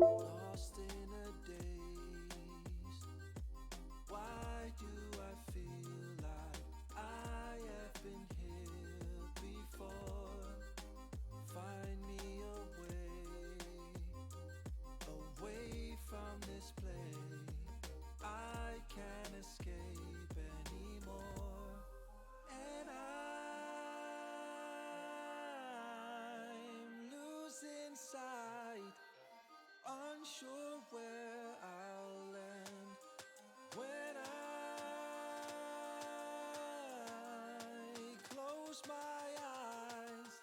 Lost in a daze. Why do I feel like I have been here before? Find me a way from this place. I can't escape anymore. And I'm losing sight, unsure where I'll land when I close my eyes.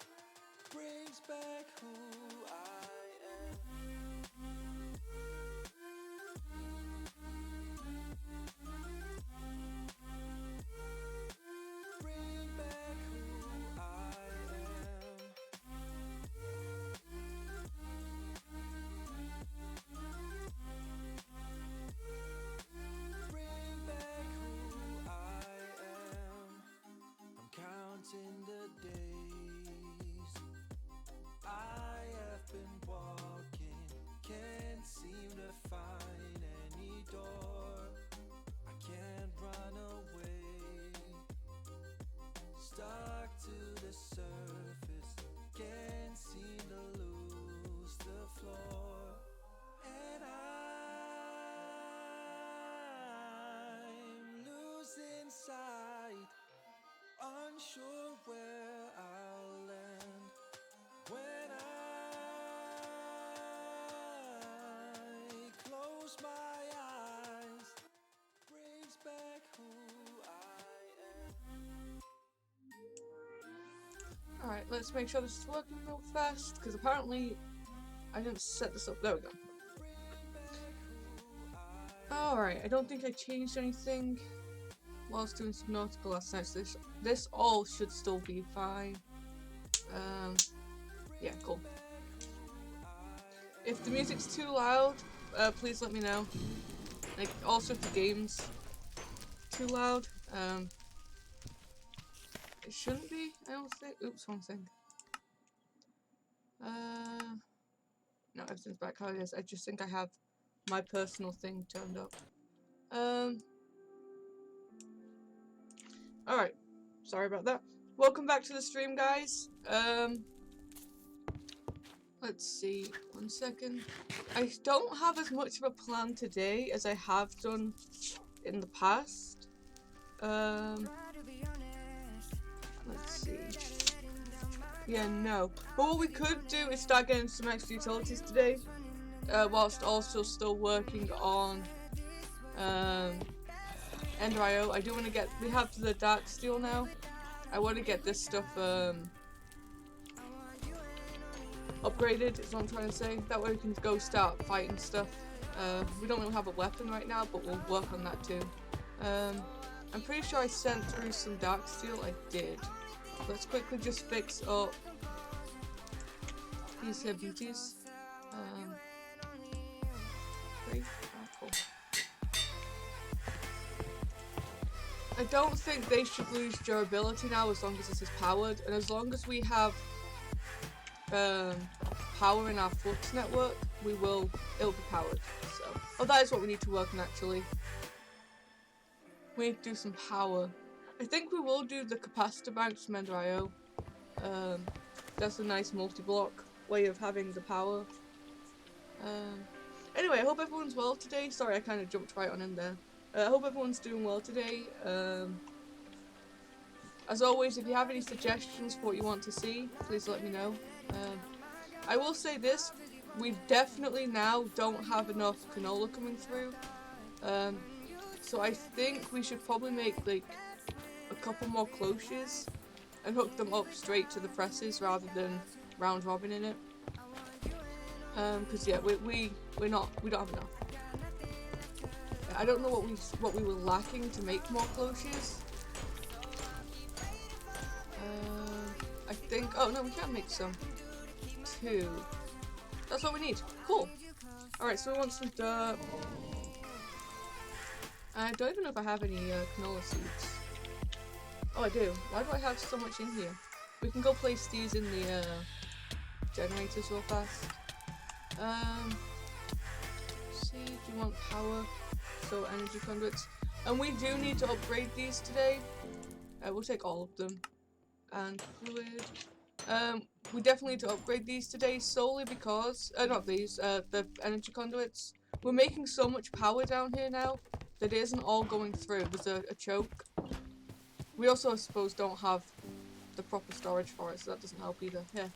Brings back who I am. Bring back who I am. Bring back who I am. I'm counting the days I have been walking, can't seem to find any door. I can't run away, stuck to the surface, can't seem to lose the floor. And I'm losing sight, unsure where I'll land when I close my eyes. Brings back who I am. Alright, let's make sure this is working real fast, because apparently I didn't set this up. There we go. Alright, I don't think I changed anything whilst doing Subnautica last night, so this all should still be fine. Yeah, cool. If the music's too loud, please let me know. Like, also if the game's too loud, it shouldn't be, I don't think. Oops, wrong thing. No, everything's back how it is. I just think I have my personal thing turned up. Alright. Sorry about that. Welcome back to the stream, guys. Let's see. 1 second. I don't have as much of a plan today as I have done in the past. Let's see. Yeah, no. But what we could do is start getting some extra utilities today, whilst also still working on Ender IO. I do want to get. We have the Dark Steel now. I want to get this stuff upgraded. Is what I'm trying to say. That way we can go start fighting stuff. We don't really have a weapon right now, but we'll work on that too. I'm pretty sure I sent through some Dark Steel. I did. Let's quickly just fix up these here beauties. Great. Oh, cool. I don't think they should lose durability now as long as this is powered, and as long as we have power in our flux network, it'll be powered. So, that is what we need to work on actually. We need to do some power. I think we will do the capacitor banks from Ender IO. That's a nice multi-block way of having the power. Anyway, I hope everyone's well today. Sorry, I kind of jumped right on in there. I hope everyone's doing well today. As always, if you have any suggestions for what you want to see, please let me know. I will say this, we definitely now don't have enough canola coming through. So I think we should probably make like a couple more cloches and hook them up straight to the presses rather than round robin in it. Because yeah, we don't have enough. I don't know what we were lacking to make more cloches. I think. Oh no, we can make some. 2. That's what we need. Cool. All right, so we want some dirt. I don't even know if I have any canola seeds. Oh, I do. Why do I have so much in here? We can go place these in the generators real fast. do you want power? So energy conduits. And we do need to upgrade these today. We'll take all of them. And fluid. We definitely need to upgrade these today solely because, not these, the energy conduits. We're making so much power down here now that it isn't all going through. There's a choke. We also, I suppose, don't have the proper storage for it, so that doesn't help either. Yeah.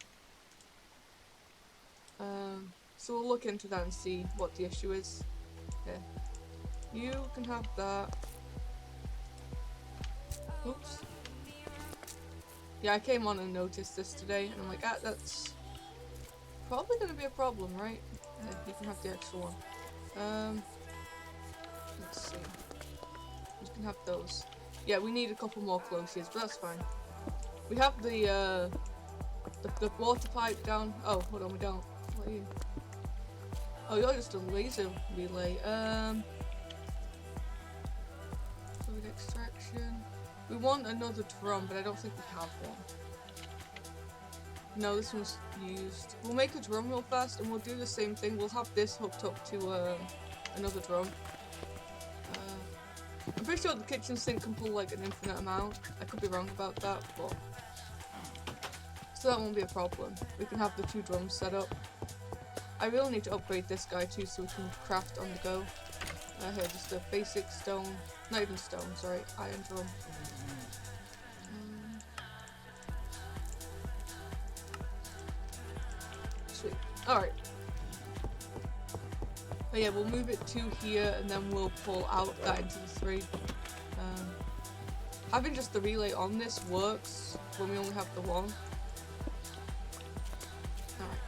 So we'll look into that and see what the issue is. Yeah. You can have that. Oops. Yeah, I came on and noticed this today, and I'm like, that's probably going to be a problem, right? Yeah, you can have the extra one. Let's see. You can have those. Yeah, we need a couple more closes, but that's fine. We have the water pipe down. Oh, hold on, we don't. What are you? Oh, you're just a laser relay. Fluid extraction. We want another drum, but I don't think we have one. No, this one's used. We'll make a drum real fast, and we'll do the same thing. We'll have this hooked up to another drum. I'm pretty sure the kitchen sink can pull like an infinite amount. I could be wrong about that, but so that won't be a problem. We can have the 2 drums set up. I really need to upgrade this guy too, so we can craft on the go. Here, just a basic stone, not even stone, sorry, iron drum. Sweet. Alright. But yeah, we'll move it to here, and then we'll pull out that into the 3. Having just the relay on this works when we only have the 1. Alright.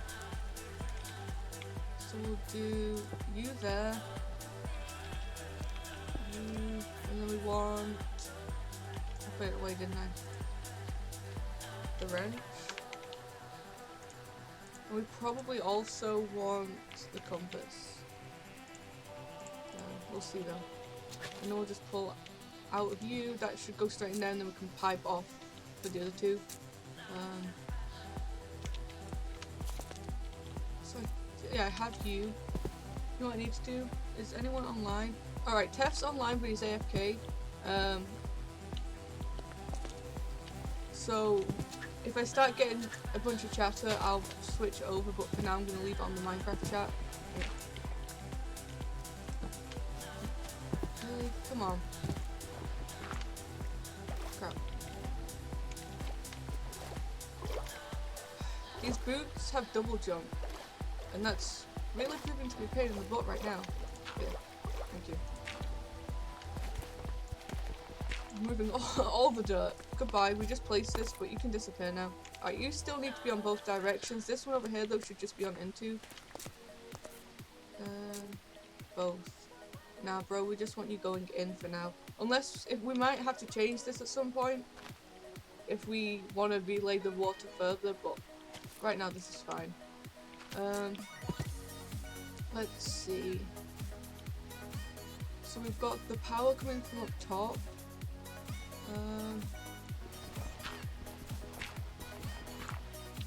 So we'll do you there. And then we want... I put it away, didn't I? The wrench. And we probably also want the compass. We'll see though. And then we'll just pull out of you. That should go straight in there, and then we can pipe off for the other 2. So yeah, I have you. You know what I need to do? Is anyone online? Alright, Tef's online, but he's AFK. So if I start getting a bunch of chatter, I'll switch over, but for now I'm going to leave it on the Minecraft chat. Yeah. Really? Come on. Crap. These boots have double jump, and that's really proving to be a pain in the butt right now. Yeah, thank you. Moving all the dirt. Goodbye, we just placed this, but you can disappear now. Alright, you still need to be on both directions. This one over here, though, should just be on into. Both. Nah, bro, we just want you going in for now. Unless, if we might have to change this at some point. If we want to relay the water further, but right now this is fine. Let's see. So we've got the power coming from up top.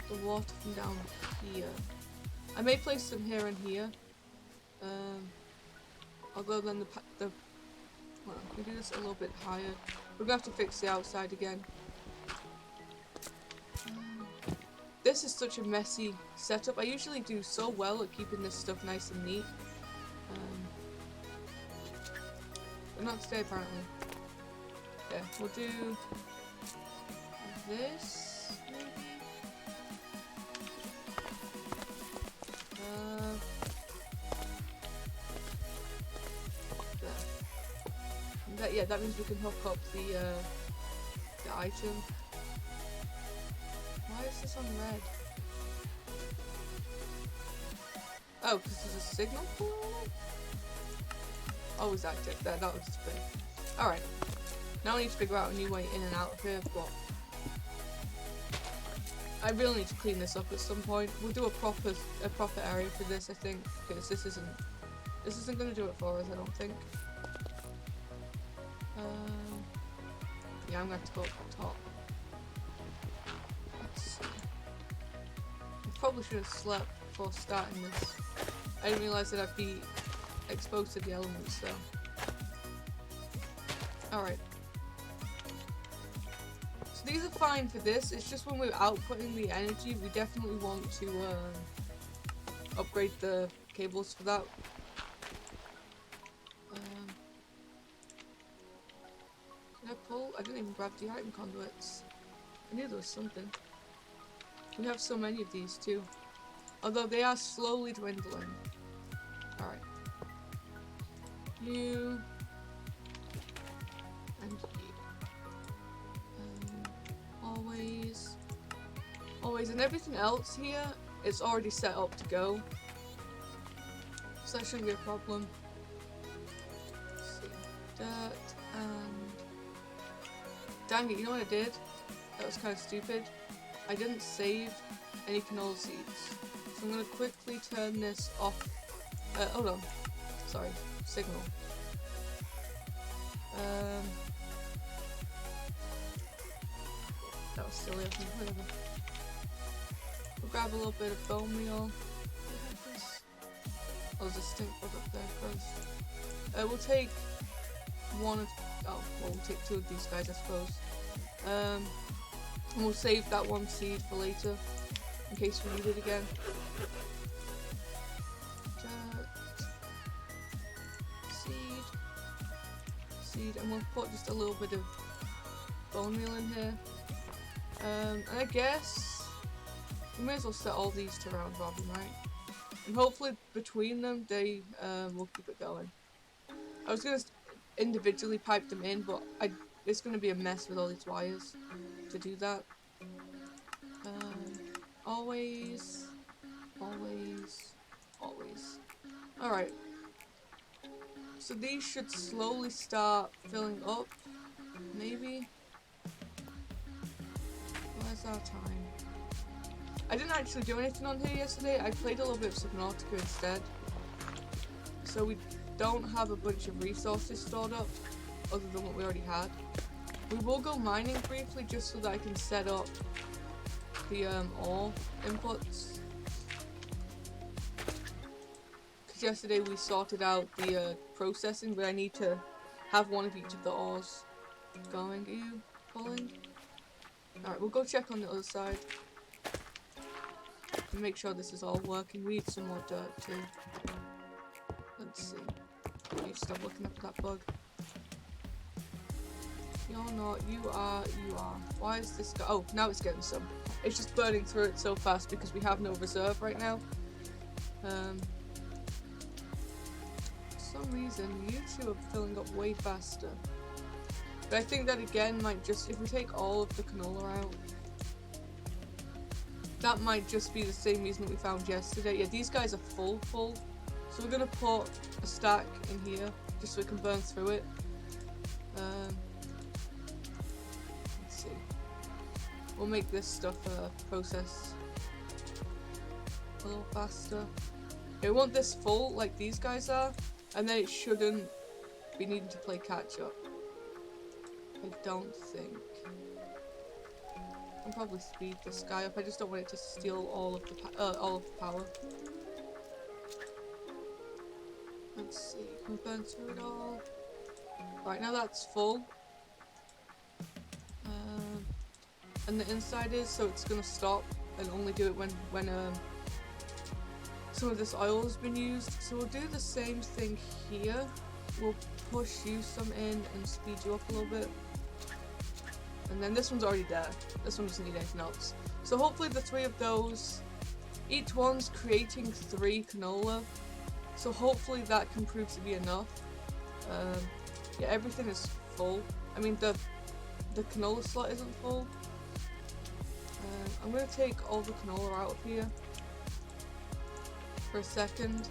The water from down here. I may place them here and here. Although then well, we do this a little bit higher. We're gonna have to fix the outside again. This is such a messy setup. I usually do so well at keeping this stuff nice and neat. But not today apparently. Yeah, we'll do this, maybe? There. Yeah, that means we can hook up the item. Why is this on red? Oh, because there's a signal for it? Oh, is active? That was just big. Alright. Now I need to figure out a new way in and out of here, but I really need to clean this up at some point. We'll do a proper area for this, I think, because this isn't going to do it for us, I don't think. Yeah, I'm going to have to go up top. Let's see. I probably should have slept before starting this. I didn't realise that I'd be exposed to the elements though. Alright. So these are fine for this, it's just when we're outputting the energy, we definitely want to upgrade the cables for that. Can I pull? I didn't even grab the item conduits. I knew there was something. We have so many of these too. Although they are slowly dwindling. Alright. You. And you. Always. Always. And everything else here is already set up to go. So that shouldn't be a problem. Let's see. Dirt and... Dang it, you know what I did? That was kind of stupid. I didn't save any canola seeds. So I'm going to quickly turn this off. Hold on. Sorry. Signal. That was silly of me. Whatever. We'll grab a little bit of bone meal. Oh, there's a stink bug up there first. We'll take one of... Oh, well, we'll take two of these guys, I suppose. And we'll save that one seed for later, in case we need it again. Seed. Seed. And we'll put just a little bit of bone meal in here. And I guess we may as well set all these to round robin, right? And hopefully between them, they will keep it going. I was going to individually pipe them in, but it's going to be a mess with all these wires to do that. Always. Alright. So these should slowly start filling up. Maybe. Where's our time? I didn't actually do anything on here yesterday. I played a little bit of Subnautica instead. So we don't have a bunch of resources stored up, other than what we already had. We will go mining briefly just so that I can set up the ore inputs. Because yesterday we sorted out the processing, but I need to have one of each of the ores going. Are you pulling? Alright, we'll go check on the other side. And make sure this is all working. We need some more dirt too. Let's see. You stop looking at that bug. You're not. You are. Why is this guy? Oh, now it's getting some. It's just burning through it so fast because we have no reserve right now. For some reason, you two are filling up way faster. But I think that again might just, if we take all of the canola out, that might just be the same reason that we found yesterday. Yeah, these guys are full. So we're gonna put a stack in here just so we can burn through it. Let's see. We'll make this stuff process a little faster. Yeah, we want this full like these guys are, and then it shouldn't be needing to play catch up. I don't think. I can probably speed this guy up. I just don't want it to steal all of the power. Let's see. Can we burn through it all? Right, now that's full. And the inside is, so it's gonna stop and only do it when some of this oil has been used. So we'll do the same thing here. We'll push you some in and speed you up a little bit. And then this one's already there. This one doesn't need anything else. So hopefully the three of those, each one's creating 3 canola. So hopefully that can prove to be enough. Yeah, everything is full. I mean, the canola slot isn't full. I'm going to take all the canola out of here for a second.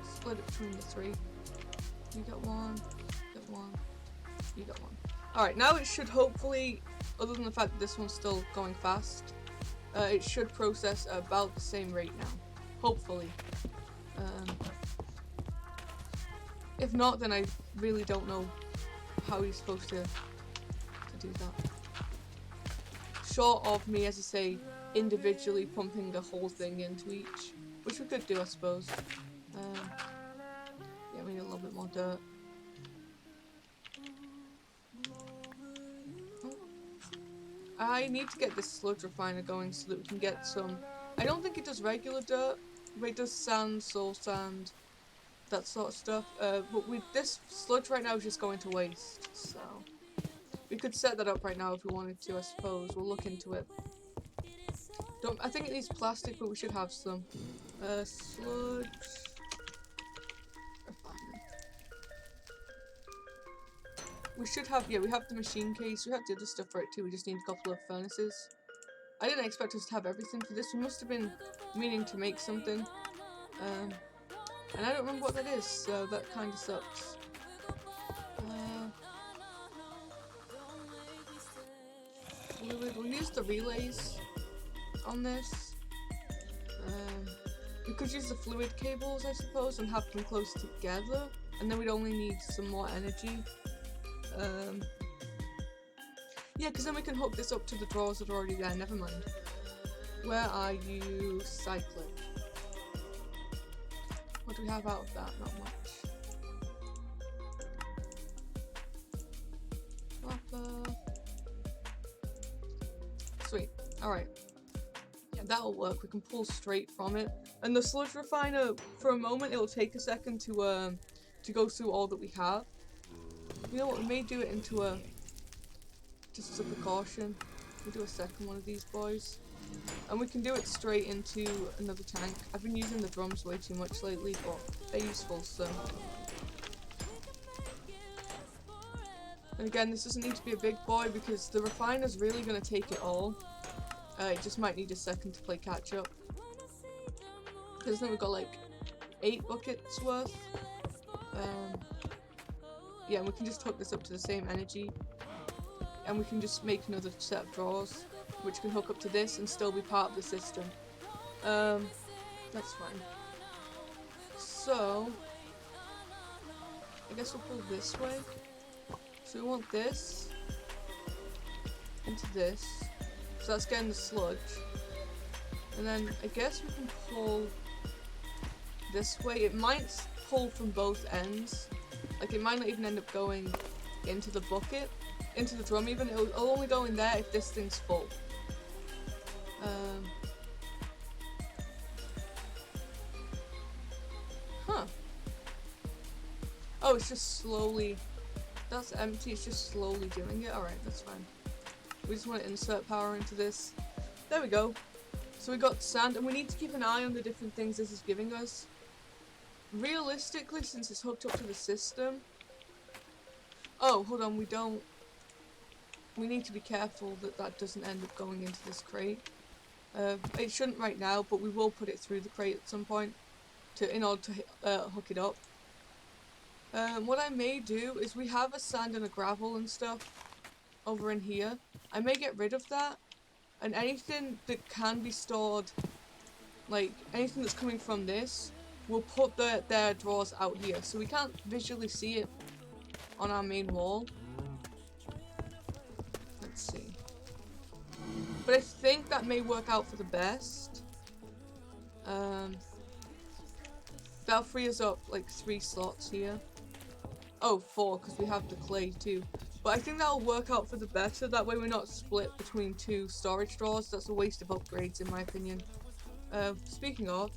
Split it between the 3. You got one, you got one, you got one. Alright, now it should hopefully, other than the fact that this one's still going fast, it should process at about the same rate now. Hopefully. If not, then I really don't know how you're supposed to do that. Short of me, as I say, individually pumping the whole thing into each, which we could do, I suppose. more dirt. Oh. I need to get this sludge refiner going so that we can get some... I don't think it does regular dirt, but it does sand, soul sand, that sort of stuff. But with this sludge right now is just going to waste, so... We could set that up right now if we wanted to, I suppose. We'll look into it. I think it needs plastic, but we should have some. Sludge... refiner. We should have, yeah, we have the machine case. We have the other stuff for it too. We just need a couple of furnaces. I didn't expect us to have everything for this. We must have been meaning to make something. And I don't remember what that is, so that kind of sucks. We'll use the relays on this. We could use the fluid cables, I suppose, and have them close together. And then we'd only need some more energy. Yeah, because then we can hook this up to the drawers that are already there. Never mind. Where are you? Cyclic. What do we have out of that? Not much. Sweet. Alright. Yeah, that'll work. We can pull straight from it. And the sludge refiner, for a moment, it'll take a second to go through all that we have. You know what? We may do it into a... just as a precaution. We'll do a second one of these boys. And we can do it straight into another tank. I've been using the drums way too much lately, but they're useful, so... And again, this doesn't need to be a big boy because the refiner's really going to take it all. It just might need a second to play catch up. Because then we've got like 8 buckets worth. Yeah, and we can just hook this up to the same energy. And we can just make another set of drawers, which can hook up to this and still be part of the system. That's fine. So, I guess we'll pull this way. So we want this into this. So that's getting the sludge. And then I guess we can pull this way. It might pull from both ends. Like it might not even end up going into the bucket, into the drum even. It'll only go in there if this thing's full. Huh. Oh, it's just slowly... That's empty, it's just slowly doing it. Alright, that's fine. We just want to insert power into this. There we go. So we got sand, and we need to keep an eye on the different things this is giving us. Realistically, since it's hooked up to the system... Oh, hold on, we need to be careful that that doesn't end up going into this crate. It shouldn't right now, but we will put it through the crate at some point in order to hook it up. What I may do is we have a sand and a gravel and stuff over in here. I may get rid of that, and anything that can be stored, like anything that's coming from this, we'll put their drawers out here, so we can't visually see it on our main wall. Let's see. But I think that may work out for the best. That'll free us up like 3 slots here. Oh, 4, because we have the clay too. But I think that'll work out for the better. That way we're not split between 2 storage drawers. That's a waste of upgrades in my opinion. Speaking of...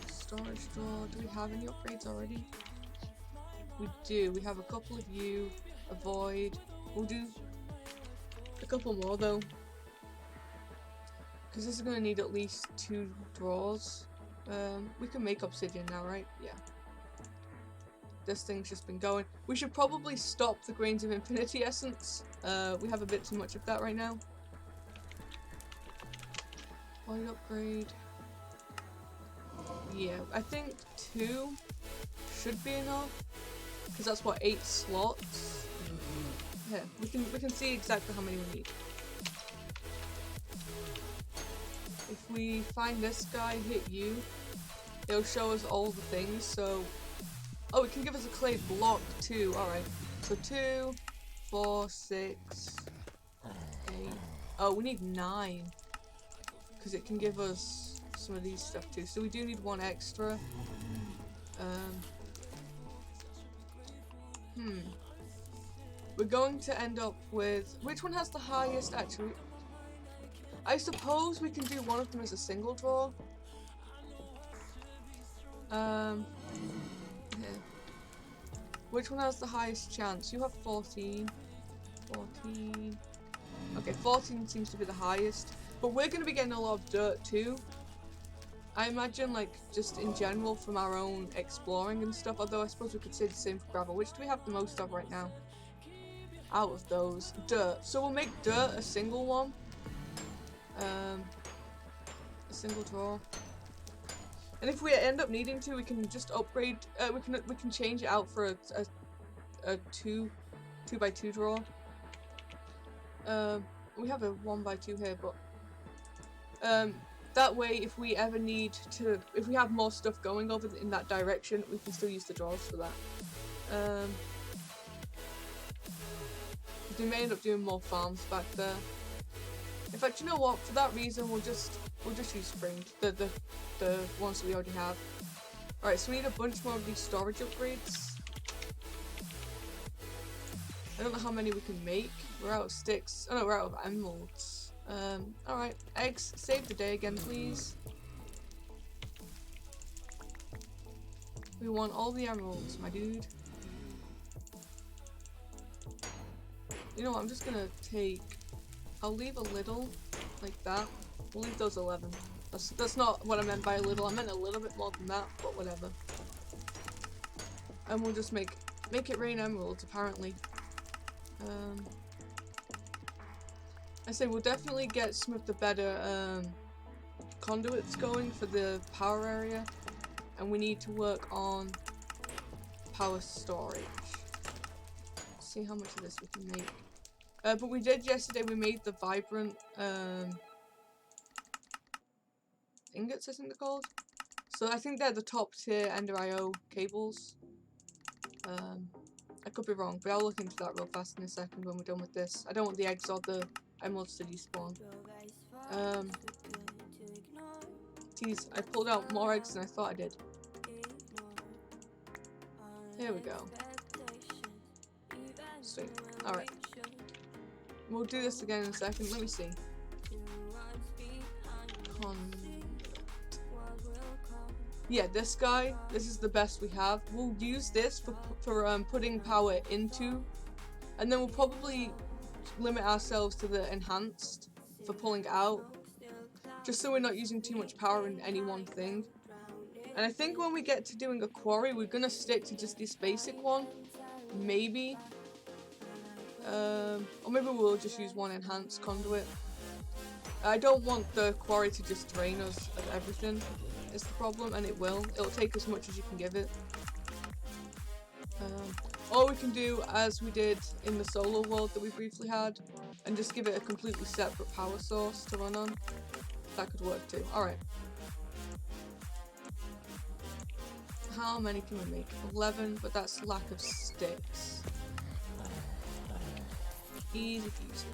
storage drawer. Do we have any upgrades already? We do. We have a couple of you. A void. We'll do a couple more though. Because this is going to need at least 2 drawers. We can make obsidian now, right? Yeah. This thing's just been going. We should probably stop the grains of infinity essence. We have a bit too much of that right now. Void upgrade. Yeah, I think 2 should be enough. Because that's what, 8 slots? Yeah, we can see exactly how many we need. If we find this guy, hit you, it'll show us all the things, so... Oh, it can give us a clay block too, alright. So 2, 4, 6, 8... Oh, we need 9. Because it can give us some of these stuff too. So we do need 1 extra. We're going to end up with... Which one has the highest, actually? I suppose we can do one of them as a single draw. Yeah. Which one has the highest chance? You have 14. 14. Okay, 14 seems to be the highest. But we're going to be getting a lot of dirt too. I imagine, like, just in general from our own exploring and stuff. Although I suppose we could say the same for gravel. Which do we have the most of right now? Out of those. Dirt. So we'll make dirt a single one. A single draw. And if we end up needing to, we can just upgrade. We can change it out for a 2x2 draw. We have a 1x2 here, but that way, if we ever need to, if we have more stuff going over in that direction, we can still use the draws for that. We may end up doing more farms back there. In fact, you know what? For that reason, we'll just use spring, the ones that we already have. All right, so we need a bunch more of these storage upgrades. I don't know how many we can make. We're out of sticks. Oh no, we're out of emeralds. Alright. Eggs, save the day again, please. We want all the emeralds, my dude. You know what, I'm just gonna take... I'll leave a little, like that. We'll leave those 11. That's not what I meant by a little. I meant a little bit more than that, but whatever. And we'll just make it rain emeralds, apparently. I say we'll definitely get some of the better conduits going for the power area, and we need to work on power storage. See how much of this we can make. But we did yesterday. We made the vibrant ingots, I think they're called. So I think they're the top tier Ender IO cables. I could be wrong, but I'll look into that real fast in a second when we're done with this. I don't want the eggs or the emeralds to despawn. Geez, I pulled out more eggs than I thought I did. Here we go. Sweet. Alright. We'll do this again in a second. Let me see. Yeah, this guy. This is the best we have. We'll use this for putting power into, and then we'll probably limit ourselves to the enhanced for pulling out, just so we're not using too much power in any one thing. And I think when we get to doing a quarry, we're gonna stick to just this basic one, maybe. Or maybe we'll just use one enhanced conduit. I don't want the quarry to just drain us of everything, is the problem, and it will. It'll take as much as you can give it. Or we can do as we did in the solo world that we briefly had, and just give it a completely separate power source to run on. That could work too. Alright. How many can we make? 11, but that's lack of sticks. Easy peasy.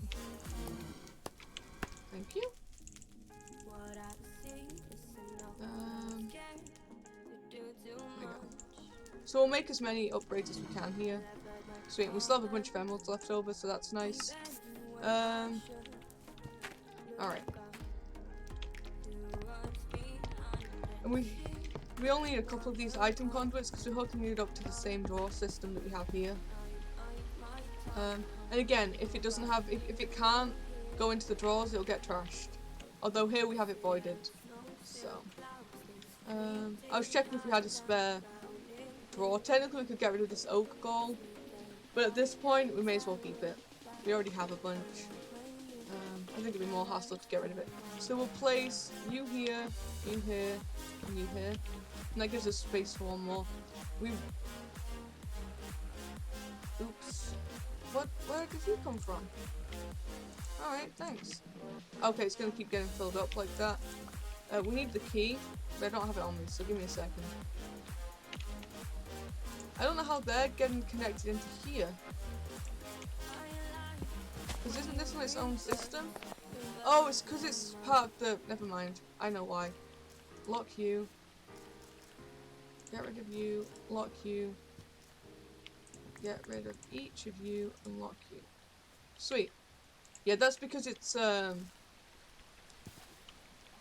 Thank you. There we go. So we'll make as many upgrades as we can here. Sweet, we still have a bunch of emeralds left over, so that's nice. Alright. And we only need a couple of these item conduits because we're hooking it up to the same draw system that we have here. And again, if it doesn't have, if it can't go into the drawers, it'll get trashed. Although here we have it voided. So, I was checking if we had a spare drawer. Technically we could get rid of this oak gall, but at this point we may as well keep it. We already have a bunch. I think it'd be more hassle to get rid of it. So we'll place you here, you here, and you here. And that gives us space for one more. Oops. Where did you come from? Alright, thanks. Okay, it's gonna keep getting filled up like that. We need the key, but I don't have it on me, so give me a second. I don't know how they're getting connected into here. Because isn't this on its own system? Oh, it's because it's part of the... Never mind. I know why. Lock you. Get rid of you, lock you. Get rid of each of you and lock you. Sweet. Yeah, that's because it's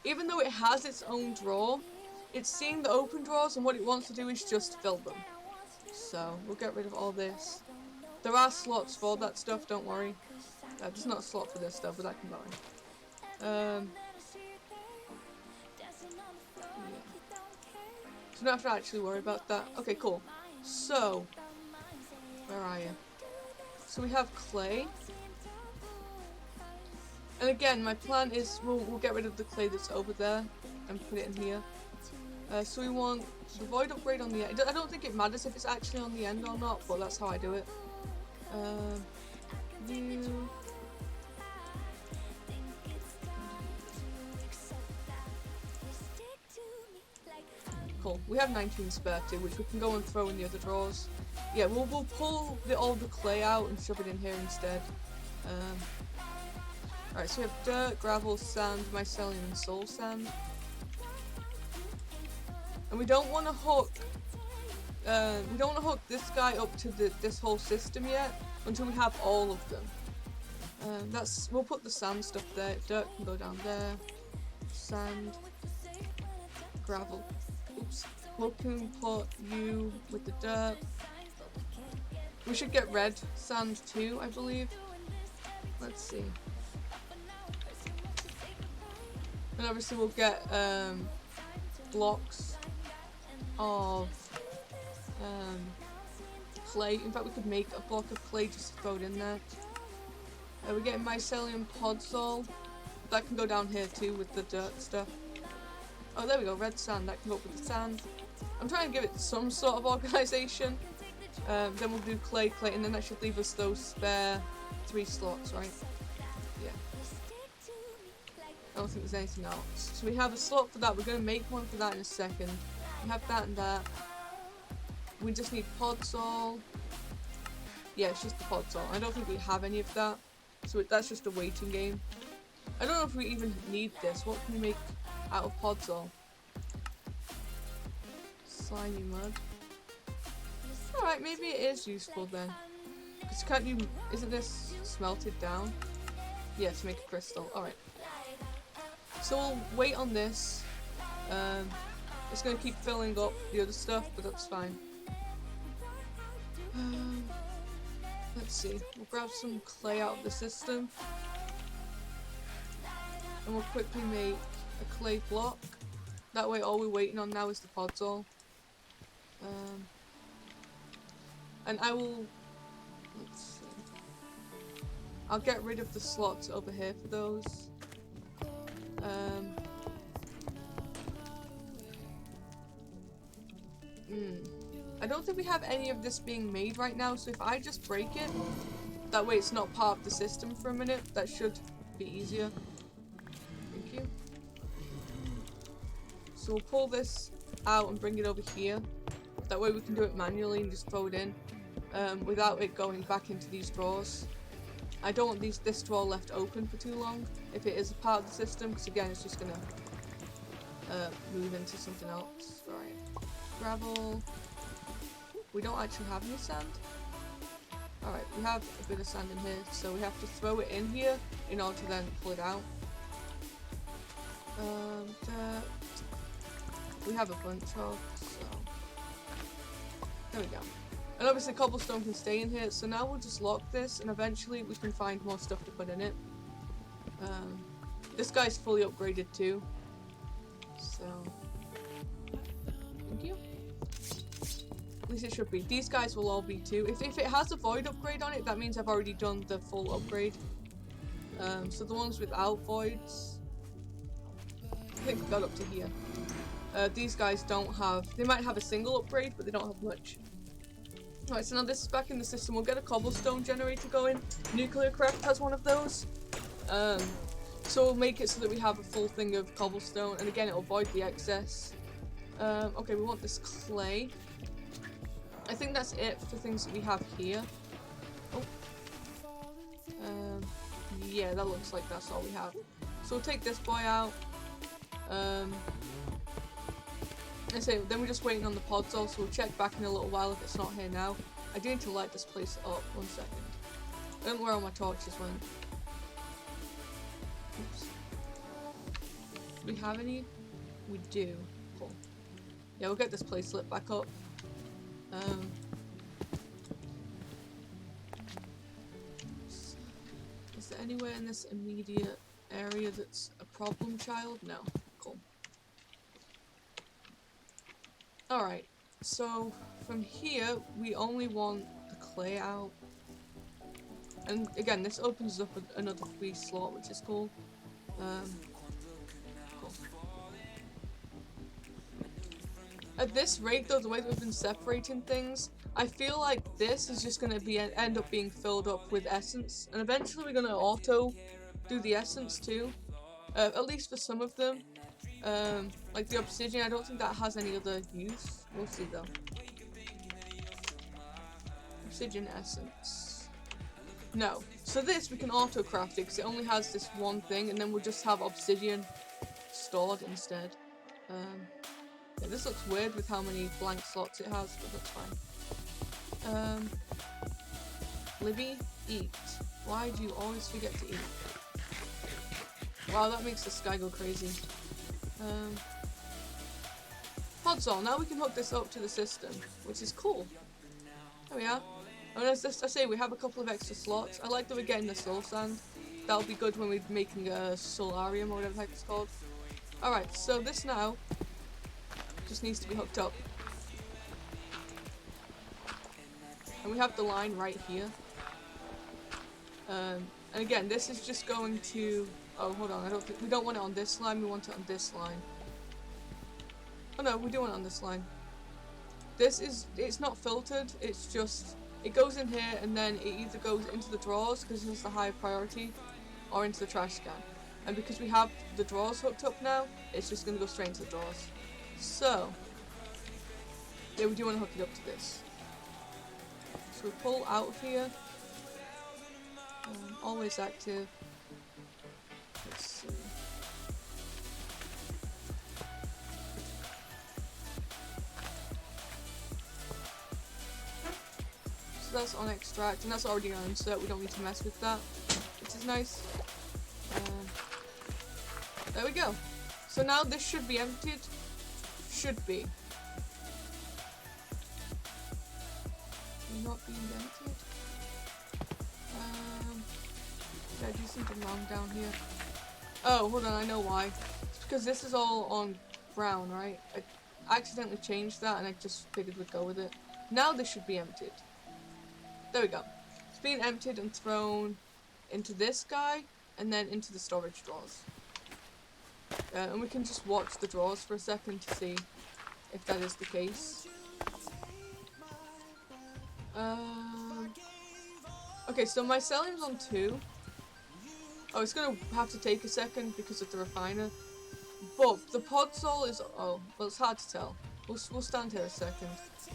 even though it has its own drawer, it's seeing the open drawers and what it wants to do is just fill them. So we'll get rid of all this. There are slots for that stuff, don't worry. There's not a slot for this stuff, but that can go in. Yeah. So don't have to actually worry about that. Okay, cool. So, where are you? So we have clay. And again, my plan is we'll get rid of the clay that's over there and put it in here. So we want the void upgrade on the end. I don't think it matters if it's actually on the end or not, but that's how I do it. You. Cool. We have 19 spare too, which we can go and throw in the other drawers. Yeah, we'll pull all the clay out and shove it in here instead. Alright, so we have dirt, gravel, sand, mycelium, and soul sand. And we don't want to hook. We don't want to hook this guy up to this whole system yet until we have all of them. We'll put the sand stuff there. Dirt can go down there. Sand, gravel. Oops. We can put you with the dirt. We should get red sand too, I believe. Let's see. And obviously we'll get blocks of clay. In fact, we could make a block of clay just to throw it in there. We're getting mycelium podzol. That can go down here too with the dirt stuff. Oh, there we go, red sand. That can go up with the sand. I'm trying to give it some sort of organisation. Then we'll do clay, and then that should leave us those spare 3 slots, right? Yeah. I don't think there's anything else. So we have a slot for that. We're going to make one for that in a second. We have that and that. We just need podzol. Yeah, it's just the podzol. I don't think we have any of that. So that's just a waiting game. I don't know if we even need this. What can we make out of podzol? Slimy mud. Alright, maybe it is useful then. Because can't you... Isn't this smelted down? Yeah, to make a crystal. Alright. So we'll wait on this. It's going to keep filling up the other stuff, but that's fine. Let's see. We'll grab some clay out of the system. And we'll quickly make a clay block. That way all we're waiting on now is the podzol. And I will... Let's see. I'll get rid of the slots over here for those. I don't think we have any of this being made right now, so if I just break it, that way it's not part of the system for a minute, that should be easier. Thank you. So we'll pull this out and bring it over here. That way we can do it manually and just throw it in, without it going back into these drawers. I don't want this drawer left open for too long, if it is a part of the system, because again it's just gonna move into something else. Right. Gravel. We don't actually have any sand. Alright, we have a bit of sand in here, so we have to throw it in here in order to then pull it out. Dirt. We have a bunch of, so... There we go. And obviously cobblestone can stay in here, so now we'll just lock this, and eventually we can find more stuff to put in it. This guy's fully upgraded too. So... Thank you. At least it should be. These guys will all be too. If it has a void upgrade on it, that means I've already done the full upgrade. So the ones without voids, I think we got up to here. These guys don't have, they might have a single upgrade, but they don't have much. Alright, so now this is back in the system. We'll get a cobblestone generator going. Nuclear Craft has one of those. So we'll make it so that we have a full thing of cobblestone, and again it'll void the excess. Okay, we want this clay. I think that's it for things that we have here. Oh. Yeah, that looks like that's all we have. So we'll take this boy out. I say, then we're just waiting on the pods so we'll check back in a little while if it's not here now. I do need to light this place up, 1 second. I don't know where all my torches went. Oops. Do we have any? We do. Cool. Yeah, we'll get this place lit back up. Is there anywhere in this immediate area that's a problem child? No. Cool. Alright, so from here we only want the clay out. And again, this opens up another free slot, which is cool. Cool. At this rate though, the way that we've been separating things, I feel like this is just going to end up being filled up with essence. And eventually we're going to auto do the essence too. At least for some of them. Like the obsidian, I don't think that has any other use. We'll see though. Obsidian essence. No. So this we can auto craft it because it only has this one thing, and then we'll just have obsidian stored instead. Yeah, this looks weird with how many blank slots it has, but that's fine. Libby, eat. Why do you always forget to eat? Wow, that makes the sky go crazy. Podzol, now we can hook this up to the system, which is cool. There we are. I mean, as I say, we have a couple of extra slots. I like that we're getting the soul sand. That'll be good when we're making a solarium or whatever the heck it's called. Alright, so this now just needs to be hooked up. And we have the line right here. And again, this is just going to... Oh, hold on, we don't want it on this line, we want it on this line. Oh no, we do want it on this line. It's not filtered, it's just, it goes in here and then it either goes into the drawers because it's the higher priority, or into the trash can. And because we have the drawers hooked up now, it's just going to go straight into the drawers. So, yeah, we do want to hook it up to this. So we pull out of here, always active. Let's see. So that's on extract, and that's already on insert, we don't need to mess with that, which is nice. There we go. So now this should be emptied. Should be. Not being emptied. Did I do something wrong down here? Oh, hold on, I know why. It's because this is all on brown, right? I accidentally changed that and I just figured we'd go with it. Now this should be emptied. There we go. It's being emptied and thrown into this guy and then into the storage drawers. And we can just watch the drawers for a second to see if that is the case. Okay, so my selenium's on 2. Oh, it's gonna have to take a second because of the refiner. But the podzol is... Oh, well, it's hard to tell. We'll stand here a second. Let's see.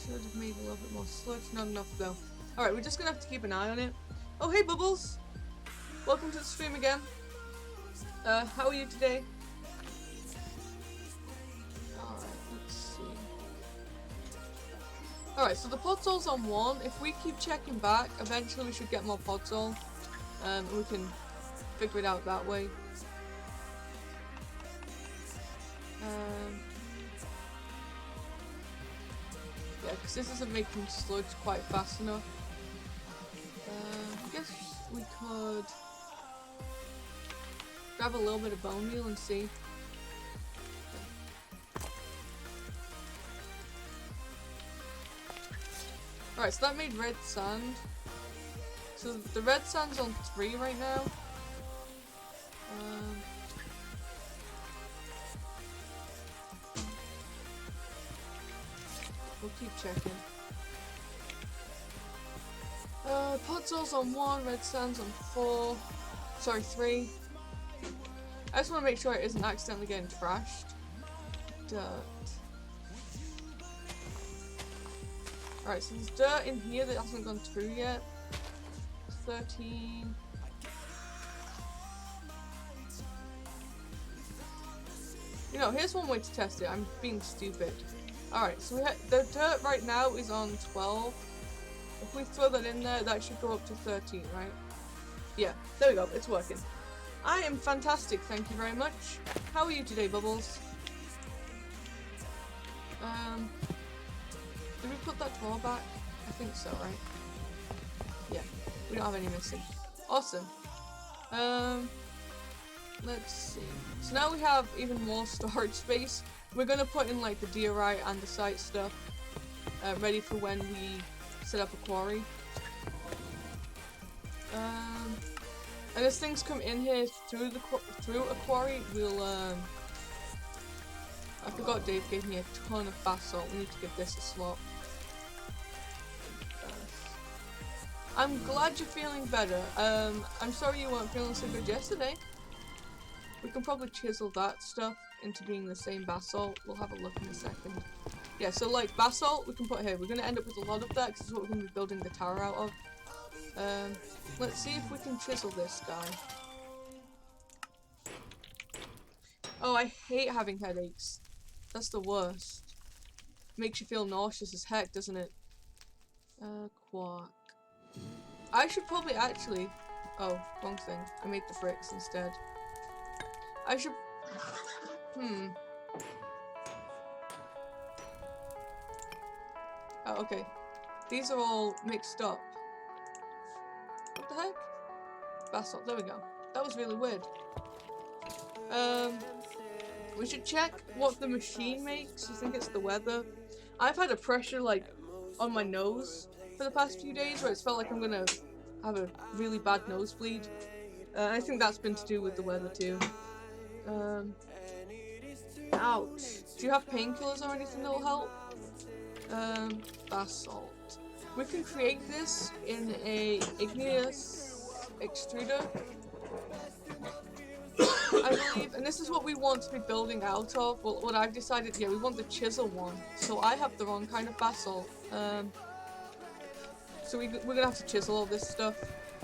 Should have made a little bit more sludge. Not enough, though. Alright, we're just gonna have to keep an eye on it. Oh, hey, Bubbles! Welcome to the stream again. How are you today? Alright, so the podzol's on 1. If we keep checking back, eventually we should get more podzol. And we can figure it out that way. Yeah, because this isn't making sludge quite fast enough. I guess we could grab a little bit of bone meal and see. Alright, so that made red sand. So the red sand's on 3 right now. We'll keep checking. Podzol's on 1, red sand's on 4. Sorry, 3. I just want to make sure it isn't accidentally getting trashed. Dirt. Alright, so there's dirt in here that hasn't gone through yet. 13. You know, here's one way to test it. I'm being stupid. Alright, so the dirt right now is on 12. If we throw that in there, that should go up to 13, right? Yeah, there we go. It's working. I am fantastic, thank you very much. How are you today, Bubbles? Did we put that drawer back? I think so, right? Yeah, we don't have any missing. Awesome. Let's see. So now we have even more storage space. We're gonna put in like the diorite and the site stuff, ready for when we set up a quarry. And as things come in here through a quarry, we'll I forgot Dave gave me a ton of basalt. We need to give this a slot. I'm glad you're feeling better. I'm sorry you weren't feeling so good yesterday. We can probably chisel that stuff into being the same basalt. We'll have a look in a second. Yeah, so like basalt we can put here. We're going to end up with a lot of that because it's what we're going to be building the tower out of. Let's see if we can chisel this guy. Oh, I hate having headaches. That's the worst. Makes you feel nauseous as heck, doesn't it? Quark. I should probably actually... Oh, wrong thing. I made the bricks instead. I should... Oh, okay. These are all mixed up. What the heck? Basalt, there we go. That was really weird. We should check what the machine makes. I think it's the weather. I've had a pressure, like, on my nose for the past few days where it's felt like I'm gonna have a really bad nosebleed. I think that's been to do with the weather too. Ouch. Do you have painkillers or anything that will help? Basalt. We can create this in a igneous extruder, I believe, and this is what we want to be building out of. Well, what I've decided, yeah, we want the chisel one. So I have the wrong kind of basalt. So we're gonna have to chisel all this stuff.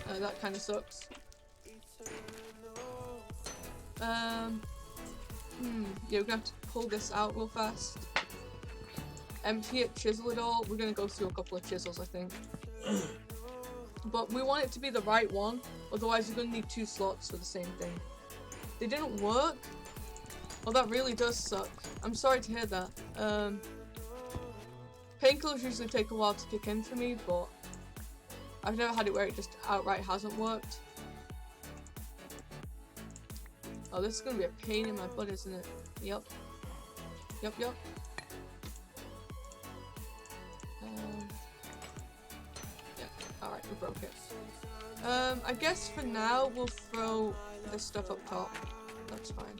That kind of sucks. Yeah, we're gonna have to pull this out real fast. Empty it, chisel it all. We're gonna go through a couple of chisels, I think. But we want it to be the right one, otherwise you're gonna need 2 slots for the same thing. They didn't work? Oh, that really does suck. I'm sorry to hear that. Painkillers usually take a while to kick in for me, but I've never had it where it just outright hasn't worked. Oh, this is gonna be a pain in my butt, isn't it? Yep. Yep. Yeah, alright, we broke it. I guess for now we'll throw this stuff up top. That's fine.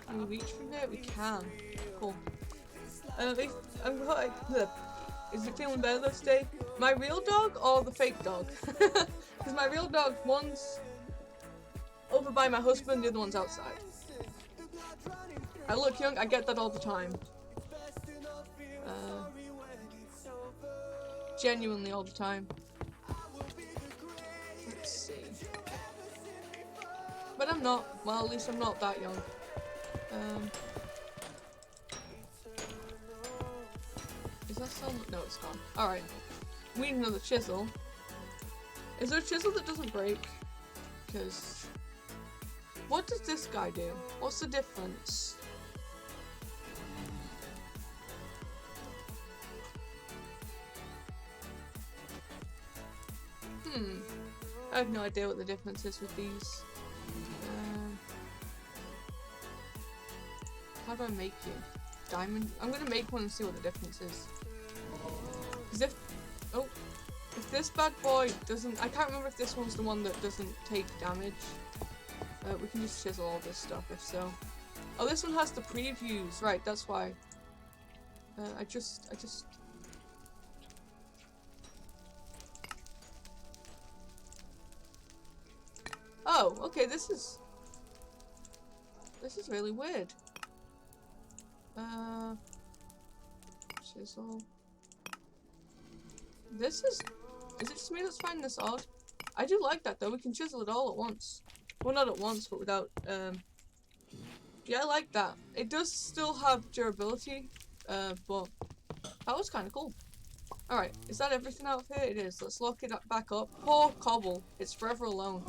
Can we reach from there? We can. Cool. Is it feeling better this day? My real dog or the fake dog? Because my real dog, one's over by my husband, the other one's outside. I look young, I get that all the time. Genuinely all the time. Let's see. But I'm not. Well, at least I'm not that young. Is that still? No, it's gone. Alright. We need another chisel. Is there a chisel that doesn't break? Because... What does this guy do? What's the difference? I have no idea what the difference is with these. How do I make you? Diamond? I'm gonna make one and see what the difference is. Because if this bad boy doesn't... I can't remember if this one's the one that doesn't take damage. We can just chisel all this stuff if so. Oh, this one has the previews. Right, that's why. I just... Oh, okay, this is really weird. Chisel. This is it just me that's finding this odd? I do like that though, we can chisel it all at once. Well, not at once, but without, yeah, I like that. It does still have durability, but that was kind of cool. Alright, is that everything out of here? It is. Let's lock it back up. Poor Cobble. It's forever alone.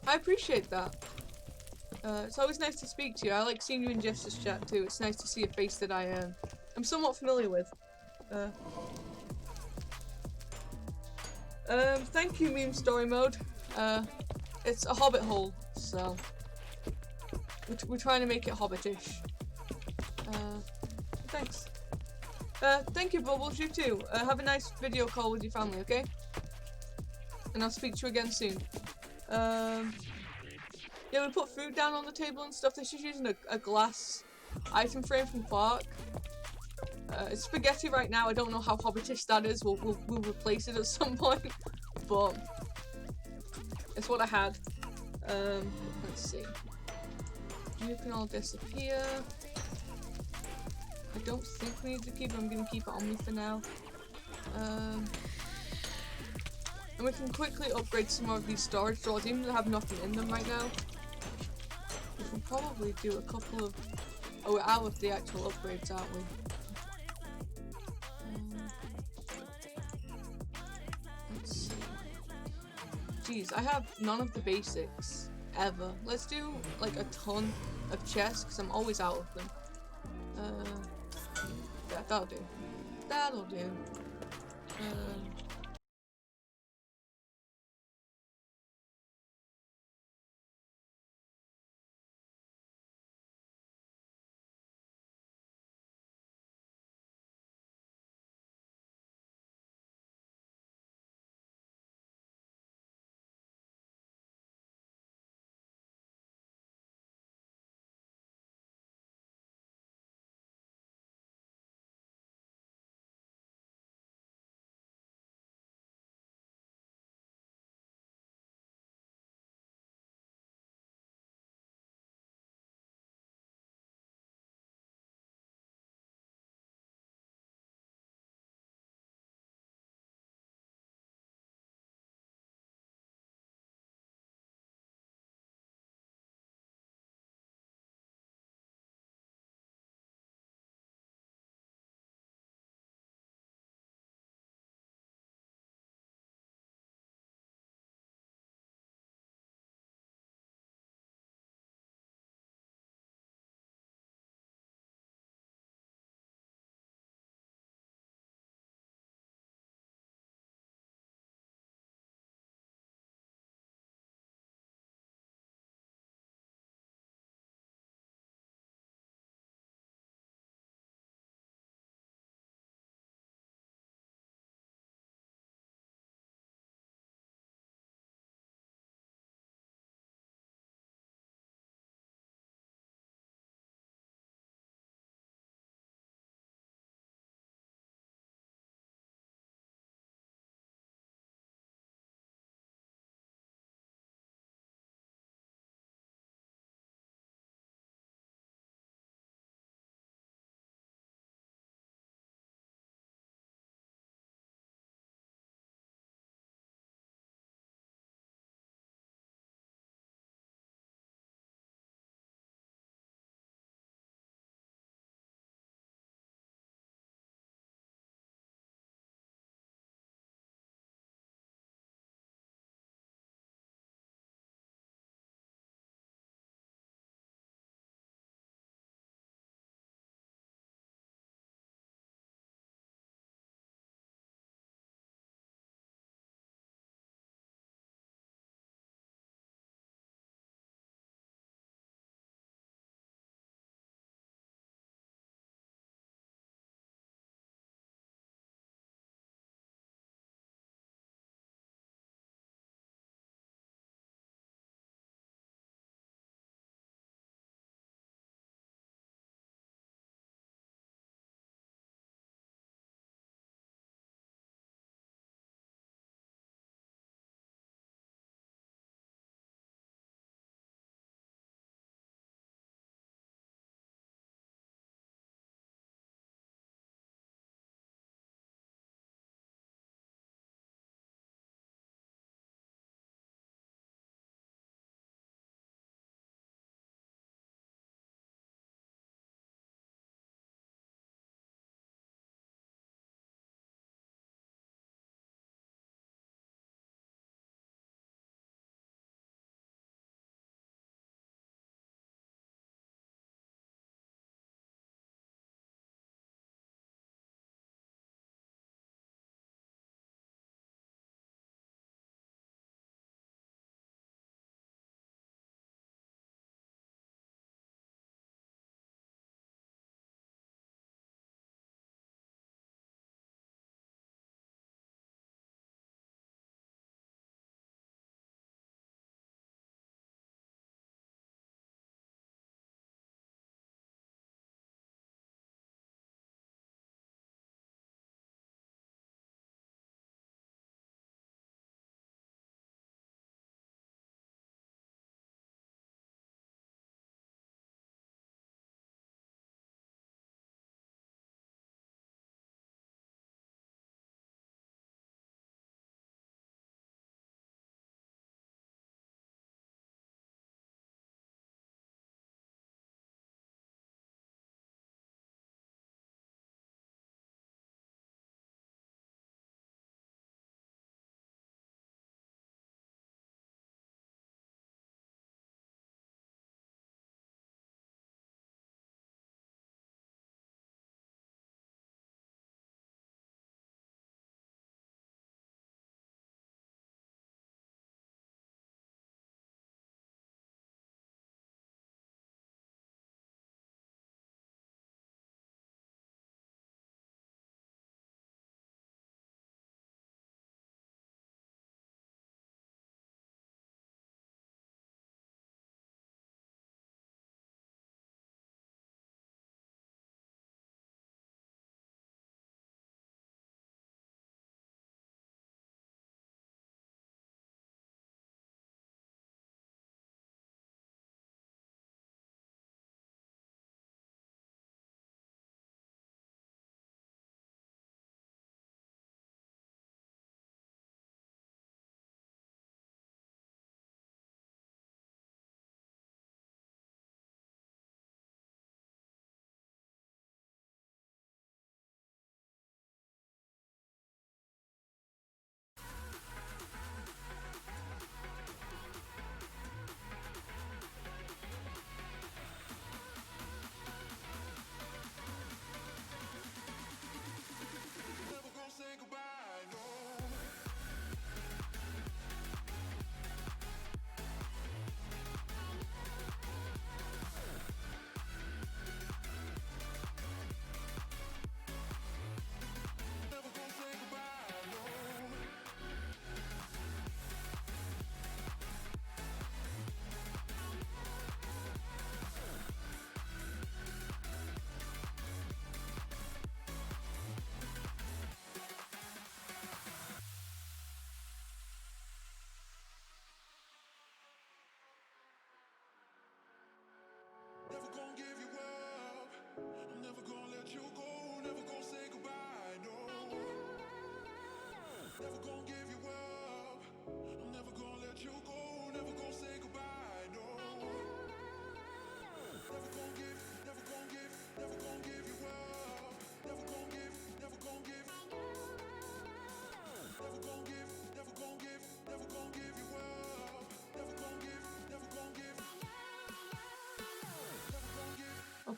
I appreciate that. It's always nice to speak to you. I like seeing you in Jess's chat too. It's nice to see a face that I'm somewhat familiar with. Thank you, Meme Story Mode. It's a hobbit hole, so we're trying to make it hobbitish. Thanks. Thank you, Bubbles. You too. Have a nice video call with your family, okay? And I'll speak to you again soon. Yeah, we put food down on the table and stuff. This is using a glass item frame from Clark. It's spaghetti right now. I don't know how hobbitish that is. We'll replace it at some point, but it's what I had. Let's see. You can all disappear. I don't think we need to keep it. I'm gonna keep it on me for now. And we can quickly upgrade some more of these storage drawers, even though they have nothing in them right now. We can probably do a couple of... Oh, we're out of the actual upgrades, aren't we? Let's see. Jeez, I have none of the basics, ever. Let's do, like, a ton of chests, because I'm always out of them. Yeah, that'll do. That'll do.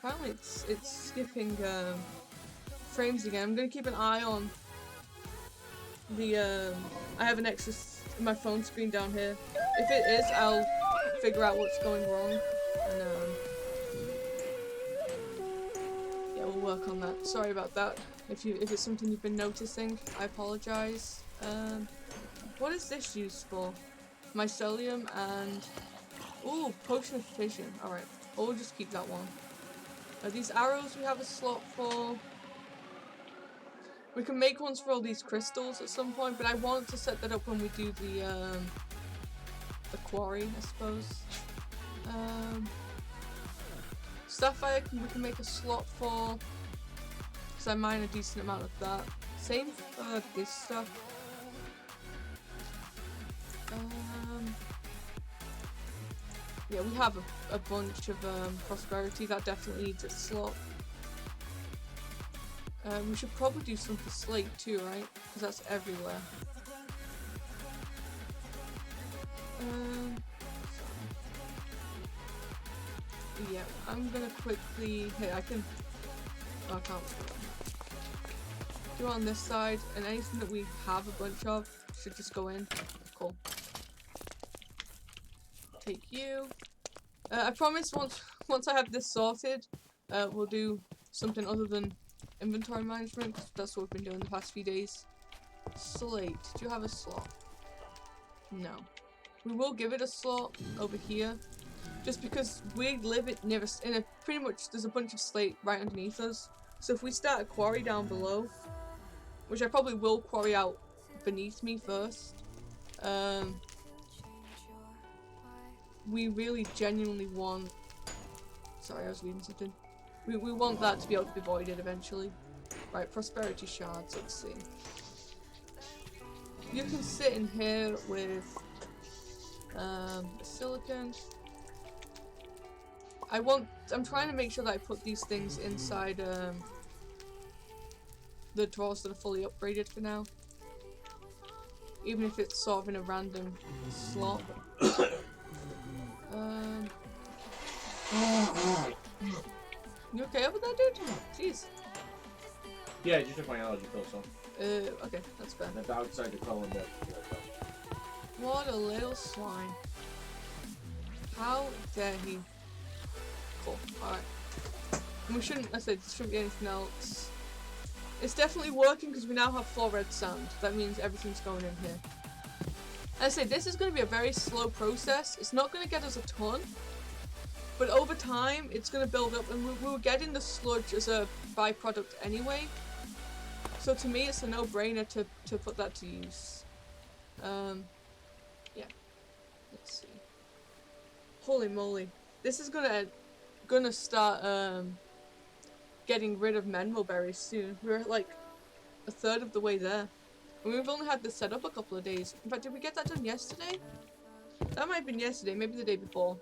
Apparently it's skipping frames again. I'm gonna keep an eye on the I have an extra my phone screen down here. If it is, I'll figure out what's going wrong, and yeah, we'll work on that. Sorry about that. If it's something you've been noticing, I apologize. What is this used for? Mycelium and ooh, potion of fission. All right, well, we'll just keep that one. These arrows we have a slot for. We can make ones for all these crystals at some point, but I want to set that up when we do the quarry, I suppose. Sapphire we can make a slot for, because I mine a decent amount of that. Same for this stuff. Yeah, we have a bunch of prosperity that definitely needs a slot. We should probably do some for slate too, right? Because that's everywhere. Yeah, I'm gonna quickly. Hey, I can. Oh, I can't. Do on this side, and anything that we have a bunch of should just go in. Cool. Take you. I promise once I have this sorted, we'll do something other than inventory management, because that's what we've been doing the past few days. Slate. Do you have a slot? No. We will give it a slot over here, just because we live it near in a pretty much there's a bunch of slate right underneath us. So if we start a quarry down below, which I probably will quarry out beneath me first, we really genuinely want. Sorry, I was reading something. We want that to be able to be voided eventually. Right, prosperity shards, let's see. You can sit in here with silicon. I'm trying to make sure that I put these things inside the drawers that are fully upgraded for now. Even if it's sort of in a random slot. You okay over there, dude? Jeez. Yeah, I just took my allergy pill, so. Okay, that's fair. That's outside the column there. What a little swine. How dare he? Cool, alright. We shouldn't, I said, there shouldn't be anything else. It's definitely working because we now have 4 red sand. That means everything's going in here. As I said, this is going to be a very slow process. It's not going to get us a ton. But over time, it's going to build up, and we were getting the sludge as a byproduct anyway. So to me, it's a no-brainer to put that to use. Yeah. Let's see. Holy moly. This is gonna start getting rid of mineral berries soon. We're like a third of the way there. And we've only had this set up a couple of days. In fact, did we get that done yesterday? That might have been yesterday, maybe the day before.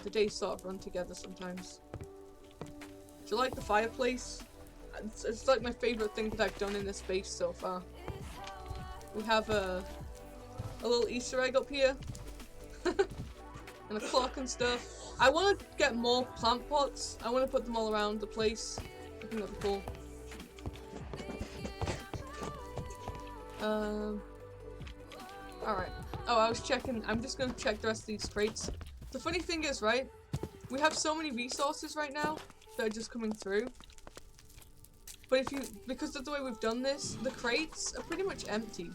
The days sort of run together sometimes. Do you like the fireplace? It's like my favourite thing that I've done in this base so far. We have a little Easter egg up here. And a clock and stuff. I want to get more plant pots. I want to put them all around the place. I think that'd be cool. Alright. Oh, I was checking. I'm just going to check the rest of these crates. The funny thing is, right, we have so many resources right now that are just coming through. But because of the way we've done this, the crates are pretty much empty.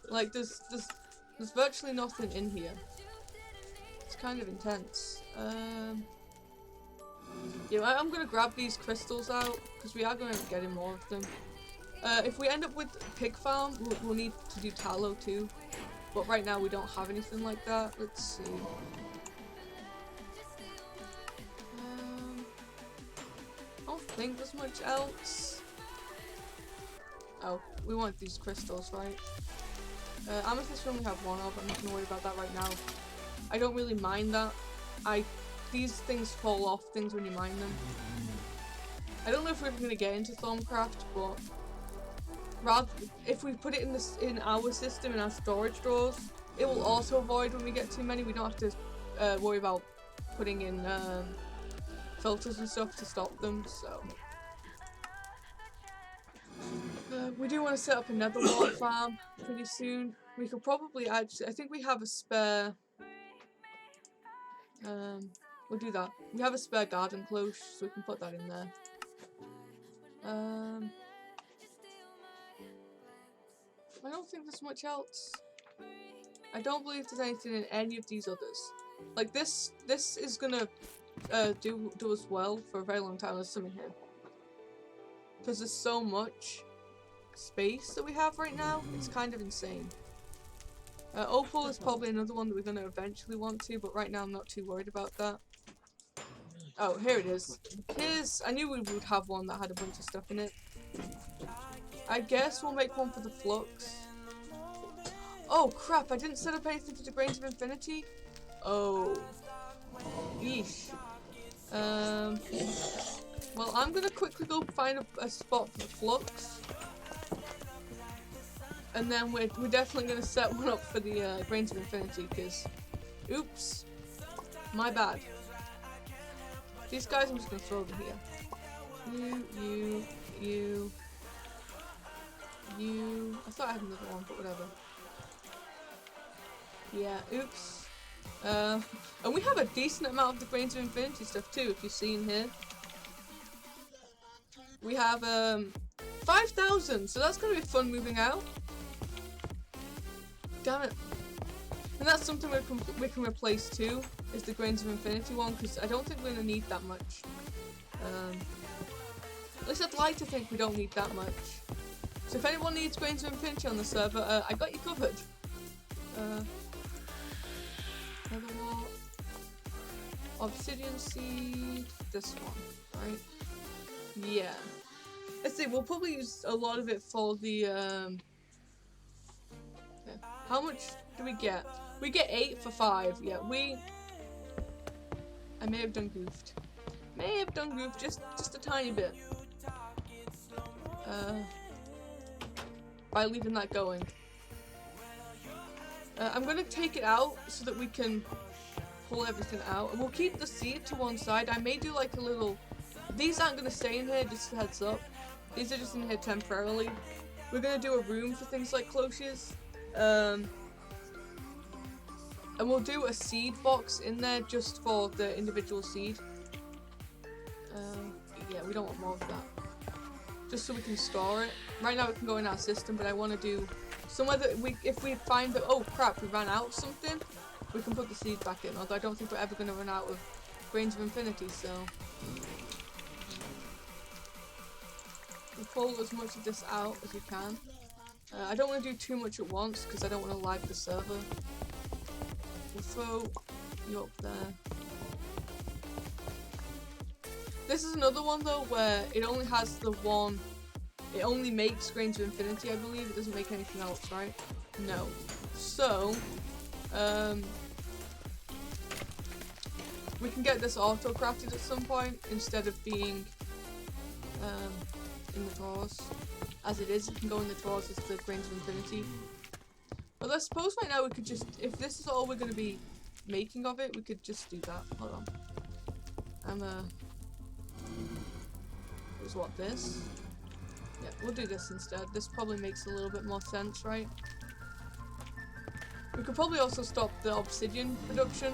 Like, there's virtually nothing in here. It's kind of intense. Yeah, I'm gonna grab these crystals out, because we are going to be getting more of them. If we end up with a pig farm, we'll need to do tallow too. But right now we don't have anything like that. Let's see. I don't think there's much else. Oh, we want these crystals, right? Amethyst we only have 1 of. I'm not gonna worry about that right now. I don't really mind that. These things fall off things when you mine them. I don't know if we're gonna get into Thaumcraft, but if we put it in our system, in our storage drawers, it will auto void when we get too many. We don't have to worry about putting in filters and stuff to stop them, so. We do want to set up another water farm pretty soon. We could probably actually, I think we have a spare, we'll do that. We have a spare garden cloche, so we can put that in there. I don't think there's much else. I don't believe there's anything in any of these others. Like this is gonna do us well for a very long time. There's something here. Because there's so much space that we have right now, it's kind of insane. Opal is probably another one that we're gonna eventually want to, but right now I'm not too worried about that. Oh, here it is. I knew we would have one that had a bunch of stuff in it. I guess we'll make one for the flux. Oh crap, I didn't set up anything for the Grains of Infinity? Oh. Yeesh. Well, I'm gonna quickly go find a spot for the flux. And then we're definitely gonna set one up for the Grains of Infinity, because, oops, my bad. These guys I'm just gonna throw over here. You. I thought I had another one, but whatever. Yeah, oops. And we have a decent amount of the Grains of Infinity stuff too, if you've seen here. We have 5,000, so that's gonna be fun moving out. Damn it. And that's something we can replace too, is the Grains of Infinity one, because I don't think we're gonna need that much. At least I'd like to think we don't need that much. So if anyone needs Grains of Infinity on the server, I got you covered. Another one. Obsidian seed. This one, right? Yeah. Let's see, we'll probably use a lot of it for the, okay. How much do we get? We get 8 for 5. Yeah, I may have done goofed. Just a tiny bit. By leaving that going. I'm gonna take it out so that we can pull everything out. And we'll keep the seed to one side. I may do like a little... These aren't gonna stay in here, just a heads up. These are just in here temporarily. We're gonna do a room for things like cloches. And we'll do a seed box in there just for the individual seed. Yeah, we don't want more of that. Just so we can store it. Right now it can go in our system, but I want to do somewhere that if we find that, oh crap, we ran out of something, we can put the seed back in. Although I don't think we're ever going to run out of Grains of Infinity, so... We'll pull as much of this out as we can. I don't want to do too much at once, because I don't want to lag the server. We'll throw you up there. This is another one though where it only has the one, it only makes Grains of Infinity, I believe. It doesn't make anything else, right? No. So, we can get this auto-crafted at some point instead of being in the drawers. As it is, it can go in the drawers as the Grains of Infinity. But I suppose right now we could just, if this is all we're going to be making of it, we could just do that. Hold on. Was what, this? Yeah, we'll do this instead. This probably makes a little bit more sense, right? We could probably also stop the obsidian production.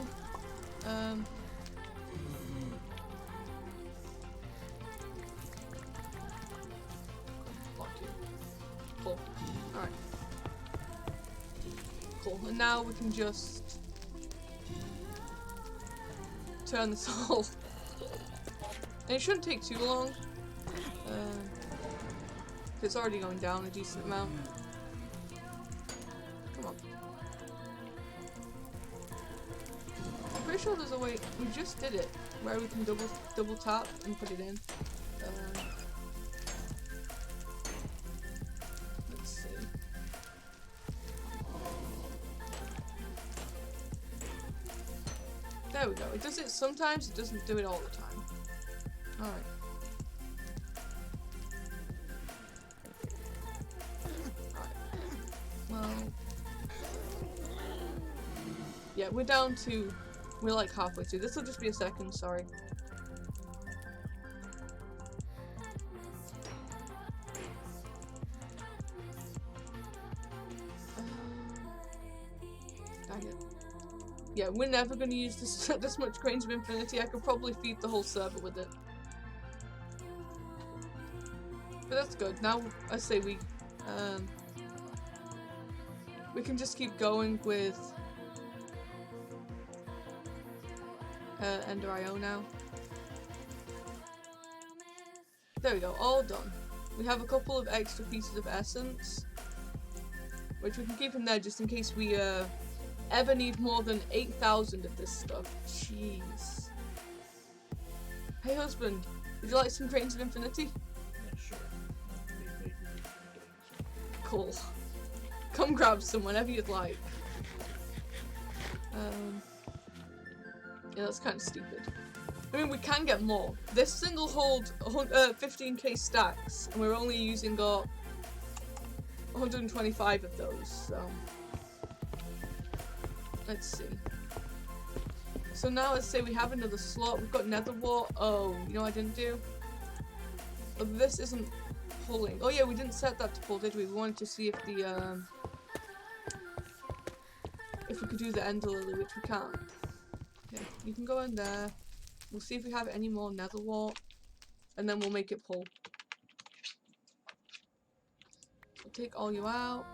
Lock you. Cool. Alright. Cool. And now we can just turn this all. And it shouldn't take too long. It's already going down a decent amount. Come on. I'm pretty sure there's a way. We just did it where we can double tap and put it in. Let's see. There we go. It does it sometimes. It doesn't do it all the time. All right. Yeah, we're like halfway through. This will just be a second, sorry. snag it. Yeah, we're never going to use this this much Grains of Infinity. I could probably feed the whole server with it. But that's good. Now, I say we can just keep going with Ender IO now. There we go, all done. We have a couple of extra pieces of essence, which we can keep in there just in case we ever need more than 8,000 of this stuff. Jeez. Hey husband, would you like some Grains of Infinity? Yeah, sure. Cool. Come grab some whenever you'd like. Yeah, that's kind of stupid. I mean, we can get more. This thing will hold 15k stacks, and we're only using 125 of those, so... Let's see. So now let's say we have another slot. We've got nether wart. Oh, you know what I didn't do? Oh, this isn't pulling. Oh yeah, we didn't set that to pull, did we? We wanted to see if the if we could do the ender lily, which we can't. Okay, you can go in there. We'll see if we have any more nether wart, and then we'll make it pull. We'll take all you out,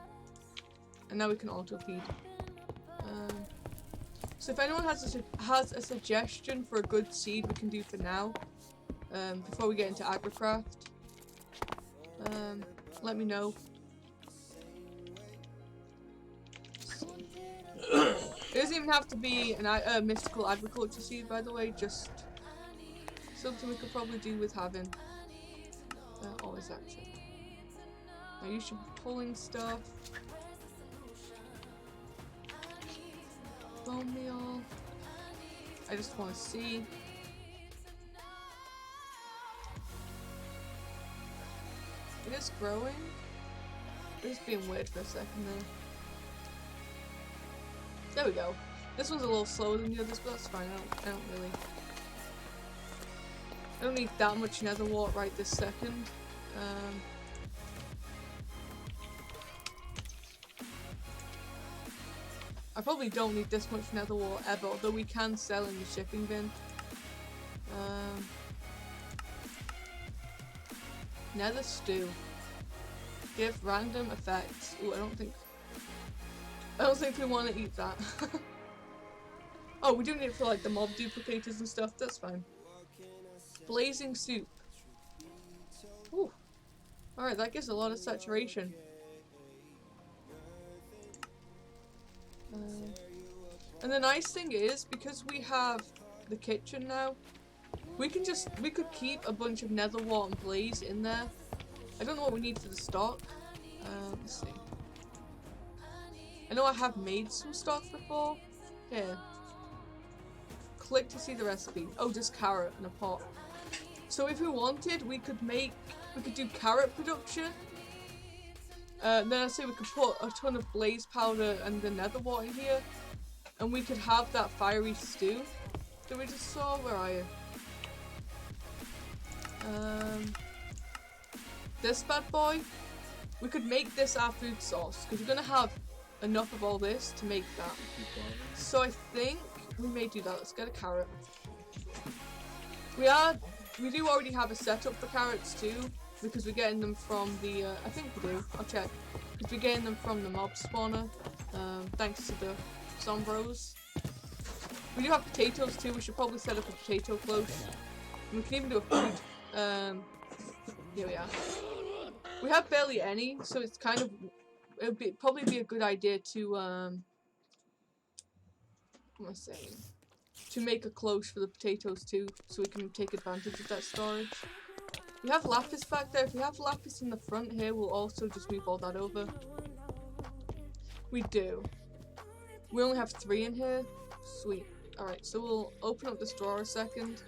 and now we can auto feed. So if anyone has a suggestion for a good seed we can do for now, before we get into agricraft, let me know. It doesn't even have to be a mystical agriculture seed, by the way, just something we could probably do with having always active. Now you should be pulling stuff. Bone meal. I just want to see. It is growing. It's being weird for a second there. There we go. This one's a little slower than the others, but that's fine. I don't need that much nether wart right this second. I probably don't need this much nether wart ever, although we can sell in the shipping bin. Nether stew. Give random effects. Ooh, I don't think we want to eat that. Oh, we do need it for like the mob duplicators and stuff. That's fine. Blazing soup. Ooh. Alright, that gives a lot of saturation. And the nice thing is, because we have the kitchen now, we could keep a bunch of nether wart and blaze in there. I don't know what we need for the stock. Let's see. I know I have made some stock before. Here. Click to see the recipe. Oh, just carrot in a pot. So if we wanted, we could do carrot production. Then I say we could put a ton of blaze powder and the nether wart in here, and we could have that fiery stew that we just saw. Where are you? This bad boy. We could make this our food source because we're gonna have enough of all this to make that. So I think we may do that. Let's get a carrot. We do already have a setup for carrots too, because we're getting them from the, I think we do, I'll check. Because we're getting them from the mob spawner, thanks to the Sombros. We do have potatoes too, we should probably set up a potato close. And we can even do a food, here we are. We have barely any, so it's kind of, probably be a good idea to, what am I saying? To make a close for the potatoes too, so we can take advantage of that storage. We have lapis back there. If we have lapis in the front here, we'll also just move all that over. We do. We only have 3 in here. Sweet. Alright, so we'll open up this drawer a second.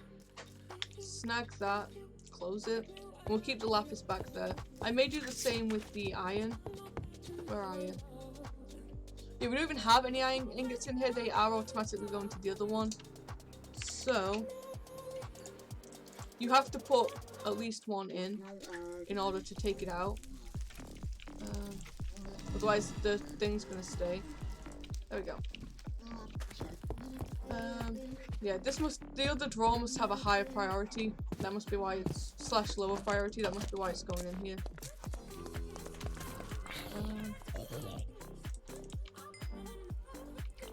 Snag that. Close it. And we'll keep the lapis back there. I may do the same with the iron. Where are you? Yeah, we don't even have any iron ingots in here. They are automatically going to the other one. So, you have to put at least 1 in order to take it out. Otherwise the thing's gonna stay. There we go. Yeah, the other drawer must have a higher priority. That must be why it's / lower priority. That must be why it's going in here.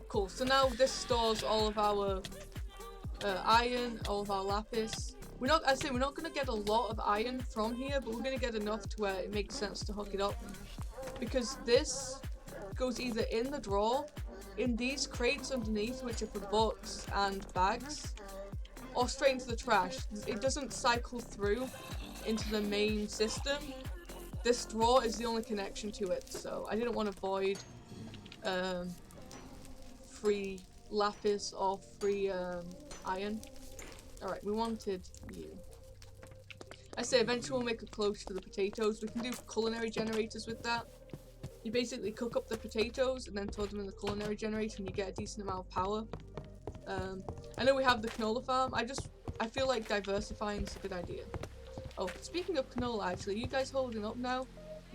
Cool. So now this stores all of our iron, all of our lapis. We're not gonna get a lot of iron from here, but we're gonna get enough to where it makes sense to hook it up. Because this goes either in the drawer, in these crates underneath, which are for books and bags, or straight into the trash. It doesn't cycle through into the main system. This drawer is the only connection to it, so I didn't want to void free lapis or free iron. Alright, we wanted you. I say eventually we'll make a cloche for the potatoes. We can do culinary generators with that. You basically cook up the potatoes and then throw them in the culinary generator and you get a decent amount of power. I know we have the canola farm. I feel like diversifying is a good idea. Oh, speaking of canola actually, are you guys holding up now?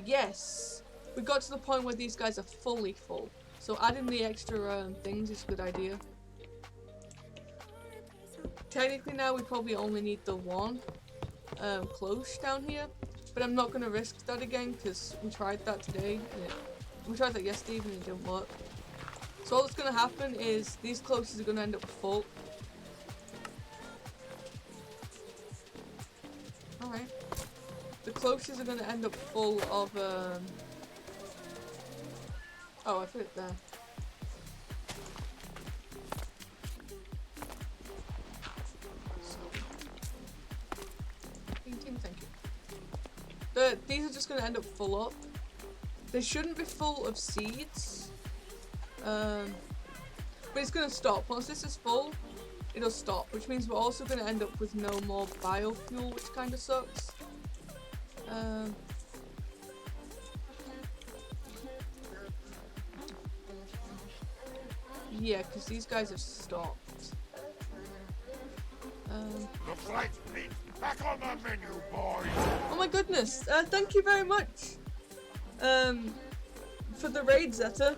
Yes! We got to the point where these guys are fully full. So adding the extra things is a good idea. Technically now we probably only need the one cloche down here. But I'm not going to risk that again because we tried that today. We tried that yesterday and it didn't work. So all that's going to happen is these cloches are going to end up full. Alright. The cloches are going to end up full of oh, I put it there. Thank you. These are just going to end up full up. They shouldn't be full of seeds. But it's going to stop. Once this is full, it'll stop. Which means we're also going to end up with no more biofuel, which kind of sucks. Yeah, because these guys have stopped. Looks like meat back on the menu, boys. Oh my goodness! Thank you very much. For the raid, Zeta.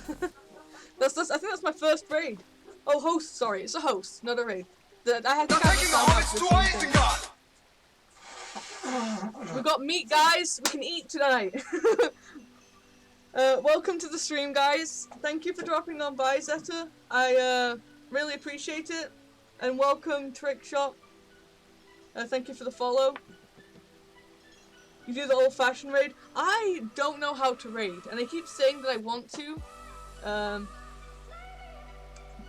I think that's my first raid. Oh, host. Sorry, it's a host, not a raid. I had to we got meat, guys. We can eat tonight. Welcome to the stream, guys. Thank you for dropping on by, Zeta. I really appreciate it. And welcome, Trick Shop. Thank you for the follow. You do the old-fashioned raid. I don't know how to raid, and I keep saying that I want to.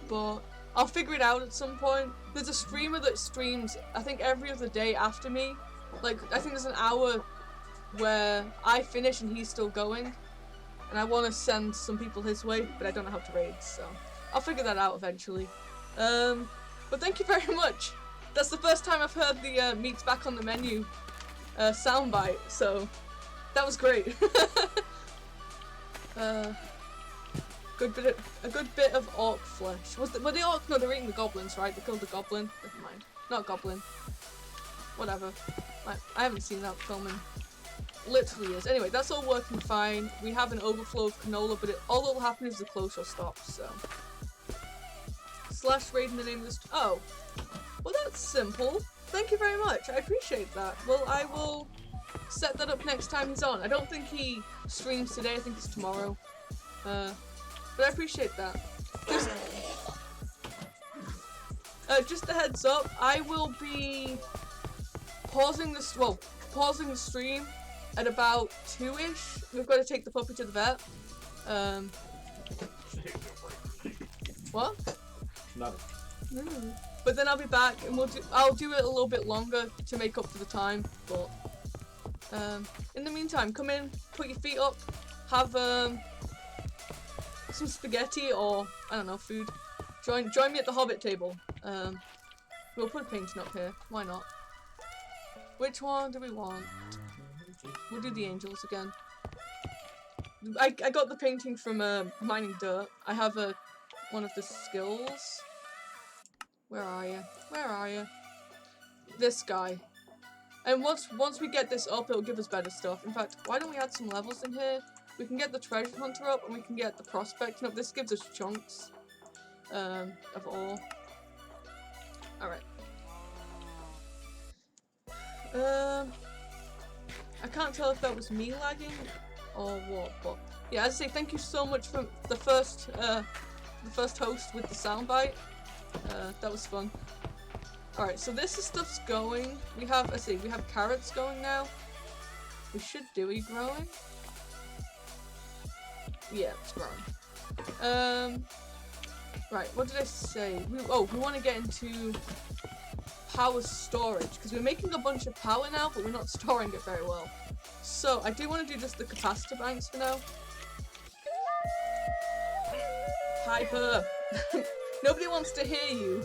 But I'll figure it out at some point. There's a streamer that streams, I think, every other day after me. Like, I think there's an hour where I finish and he's still going. And I want to send some people his way, but I don't know how to raid, so I'll figure that out eventually. But thank you very much. That's the first time I've heard the meat's back on the menu soundbite, so that was great. A good bit of orc flesh. Were the orcs? No, they're eating the goblins, right? They killed the goblin. Never mind. Not goblin. Whatever. I haven't seen that film in literally years. Anyway, that's all working fine. We have an overflow of canola, but all that will happen is the cloche will stop, so. / raid in the name of this. Oh. Well, that's simple. Thank you very much. I appreciate that. Well, I will set that up next time he's on. I don't think he streams today. I think it's tomorrow. But I appreciate that. Just a heads up, I will be pausing the stream at about 2-ish. We've got to take the puppy to the vet. What? Nothing. No. But then I'll be back and I'll do it a little bit longer to make up for the time, but in the meantime, come in, put your feet up, have some spaghetti or I don't know, food. Join me at the Hobbit table. We'll put a painting up here. Why not? Which one do we want? We'll do the angels again. I got the painting from mining dirt. I have one of the skills. Where are you? Where are you? This guy. And once we get this up, it'll give us better stuff. In fact, why don't we add some levels in here? We can get the treasure hunter up, and we can get the prospecting up. This gives us chunks. of ore. Alright. I can't tell if that was me lagging or what, but yeah, as I say, thank you so much for the first host with the soundbite. That was fun. Alright, so this is stuff's going. We have, let's see, we have carrots going now. We should do it growing. Yeah, it's growing. Right, what did I say? We want to get into power storage, because we're making a bunch of power now, but we're not storing it very well. So, I do want to do just the capacitor banks for now. Hyper! Nobody wants to hear you.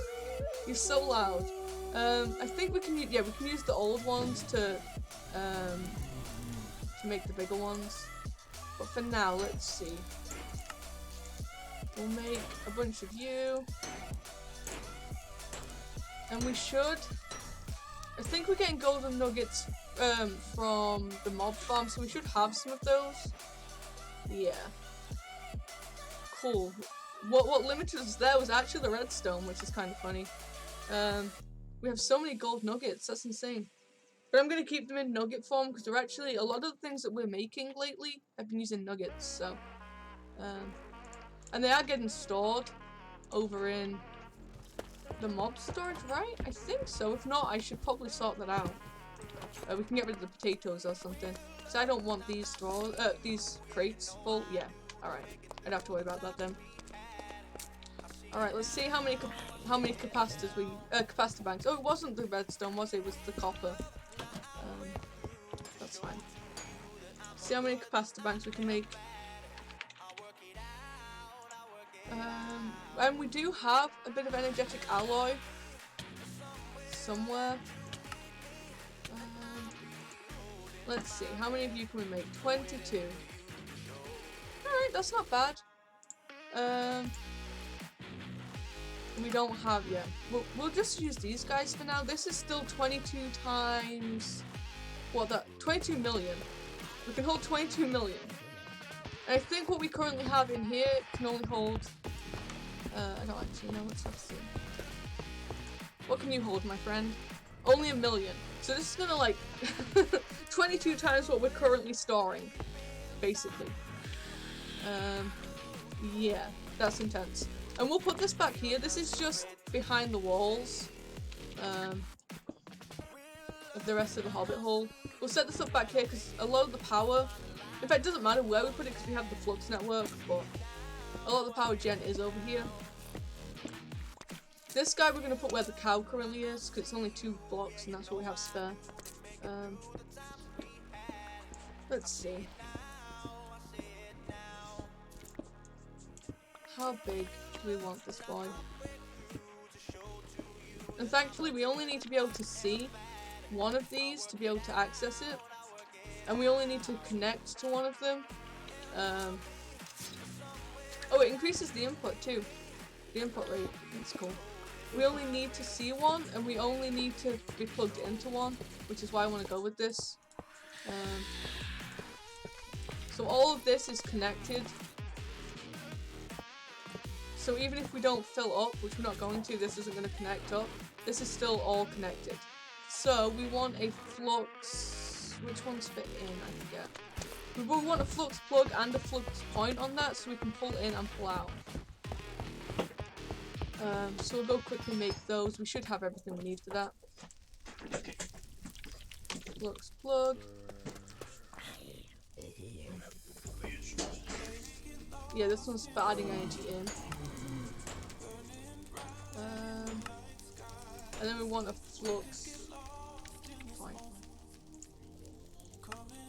You're so loud. I think we can use the old ones to make the bigger ones. But for now, let's see. We'll make a bunch of you. And we should... I think we're getting golden nuggets from the mob farm, so we should have some of those. Yeah. Cool. What limited us there was actually the redstone, which is kind of funny. We have so many gold nuggets, that's insane. But I'm going to keep them in nugget form, because they're actually, a lot of the things that we're making lately have been using nuggets, so. And they are getting stored over in the mob storage, right? I think so. If not, I should probably sort that out. We can get rid of the potatoes or something. Because I don't want these these crates full. Yeah, alright. I'd have to worry about that then. Alright, let's see how many capacitors capacitor banks. Oh, it wasn't the redstone, was it? It was the copper. That's fine. See how many capacitor banks we can make. And we do have a bit of energetic alloy somewhere. Let's see, how many of you can we make? 22. Alright, that's not bad. We don't have yet. We'll just use these guys for now. This is still 22 times... what, that? 22 million. We can hold 22 million. And I think what we currently have in here can only hold... I don't actually know, let's see. What can you hold, my friend? Only 1 million. So this is gonna like 22 times what we're currently storing, basically. Yeah, that's intense. And we'll put this back here. This is just behind the walls of the rest of the hobbit hole. We'll set this up back here because a lot of the power, in fact, it doesn't matter where we put it because we have the flux network, but a lot of the power gen is over here. This guy we're going to put where the cow currently is, because it's only 2 blocks and that's what we have spare. Let's see. How big do we want this boy? And thankfully we only need to be able to see one of these to be able to access it. And we only need to connect to one of them. Oh, it increases the input too. The input rate. That's cool. We only need to see one, and we only need to be plugged into one, which is why I want to go with this. So all of this is connected. So even if we don't fill up, which we're not going to, this isn't going to connect up. This is still all connected. So we want a flux. Which ones fit in? I forget. We want a flux plug and a flux point on that, so we can pull in and pull out. So we'll go quickly make those. We should have everything we need for that. Flux plug. Yeah, this one's for adding energy in. And then we want a flux point.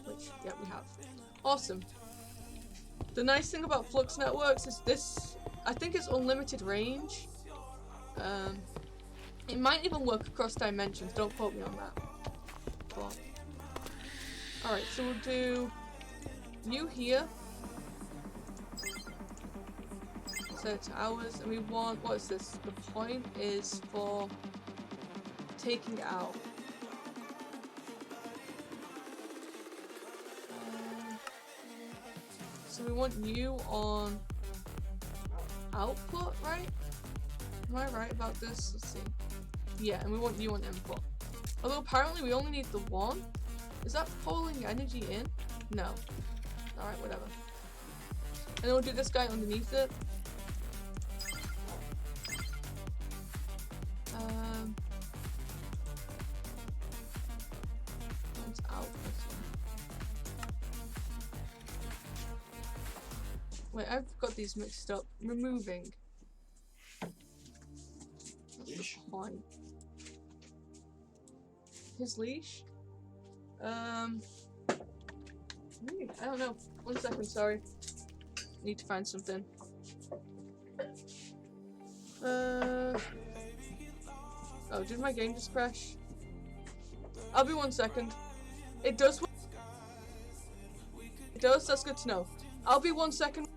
Which, yeah, we have. Awesome. The nice thing about flux networks is this, I think it's unlimited range. It might even work across dimensions, don't quote me on that. But, alright, so we'll do you here. Set it to hours, and we want, what is this? The point is for taking it out. So we want you on output, right? Am I right about this? Let's see. Yeah, and we want you on input. Although apparently we only need the one. Is that pulling energy in? No. Alright, whatever. And then we'll do this guy underneath it. One's out. This one. Wait, I've got these mixed up. Removing. What's the point? His leash? I don't know. 1 second, sorry. Need to find something. Oh, did my game just crash? I'll be 1 second. It does. It does, that's good to know. I'll be 1 second.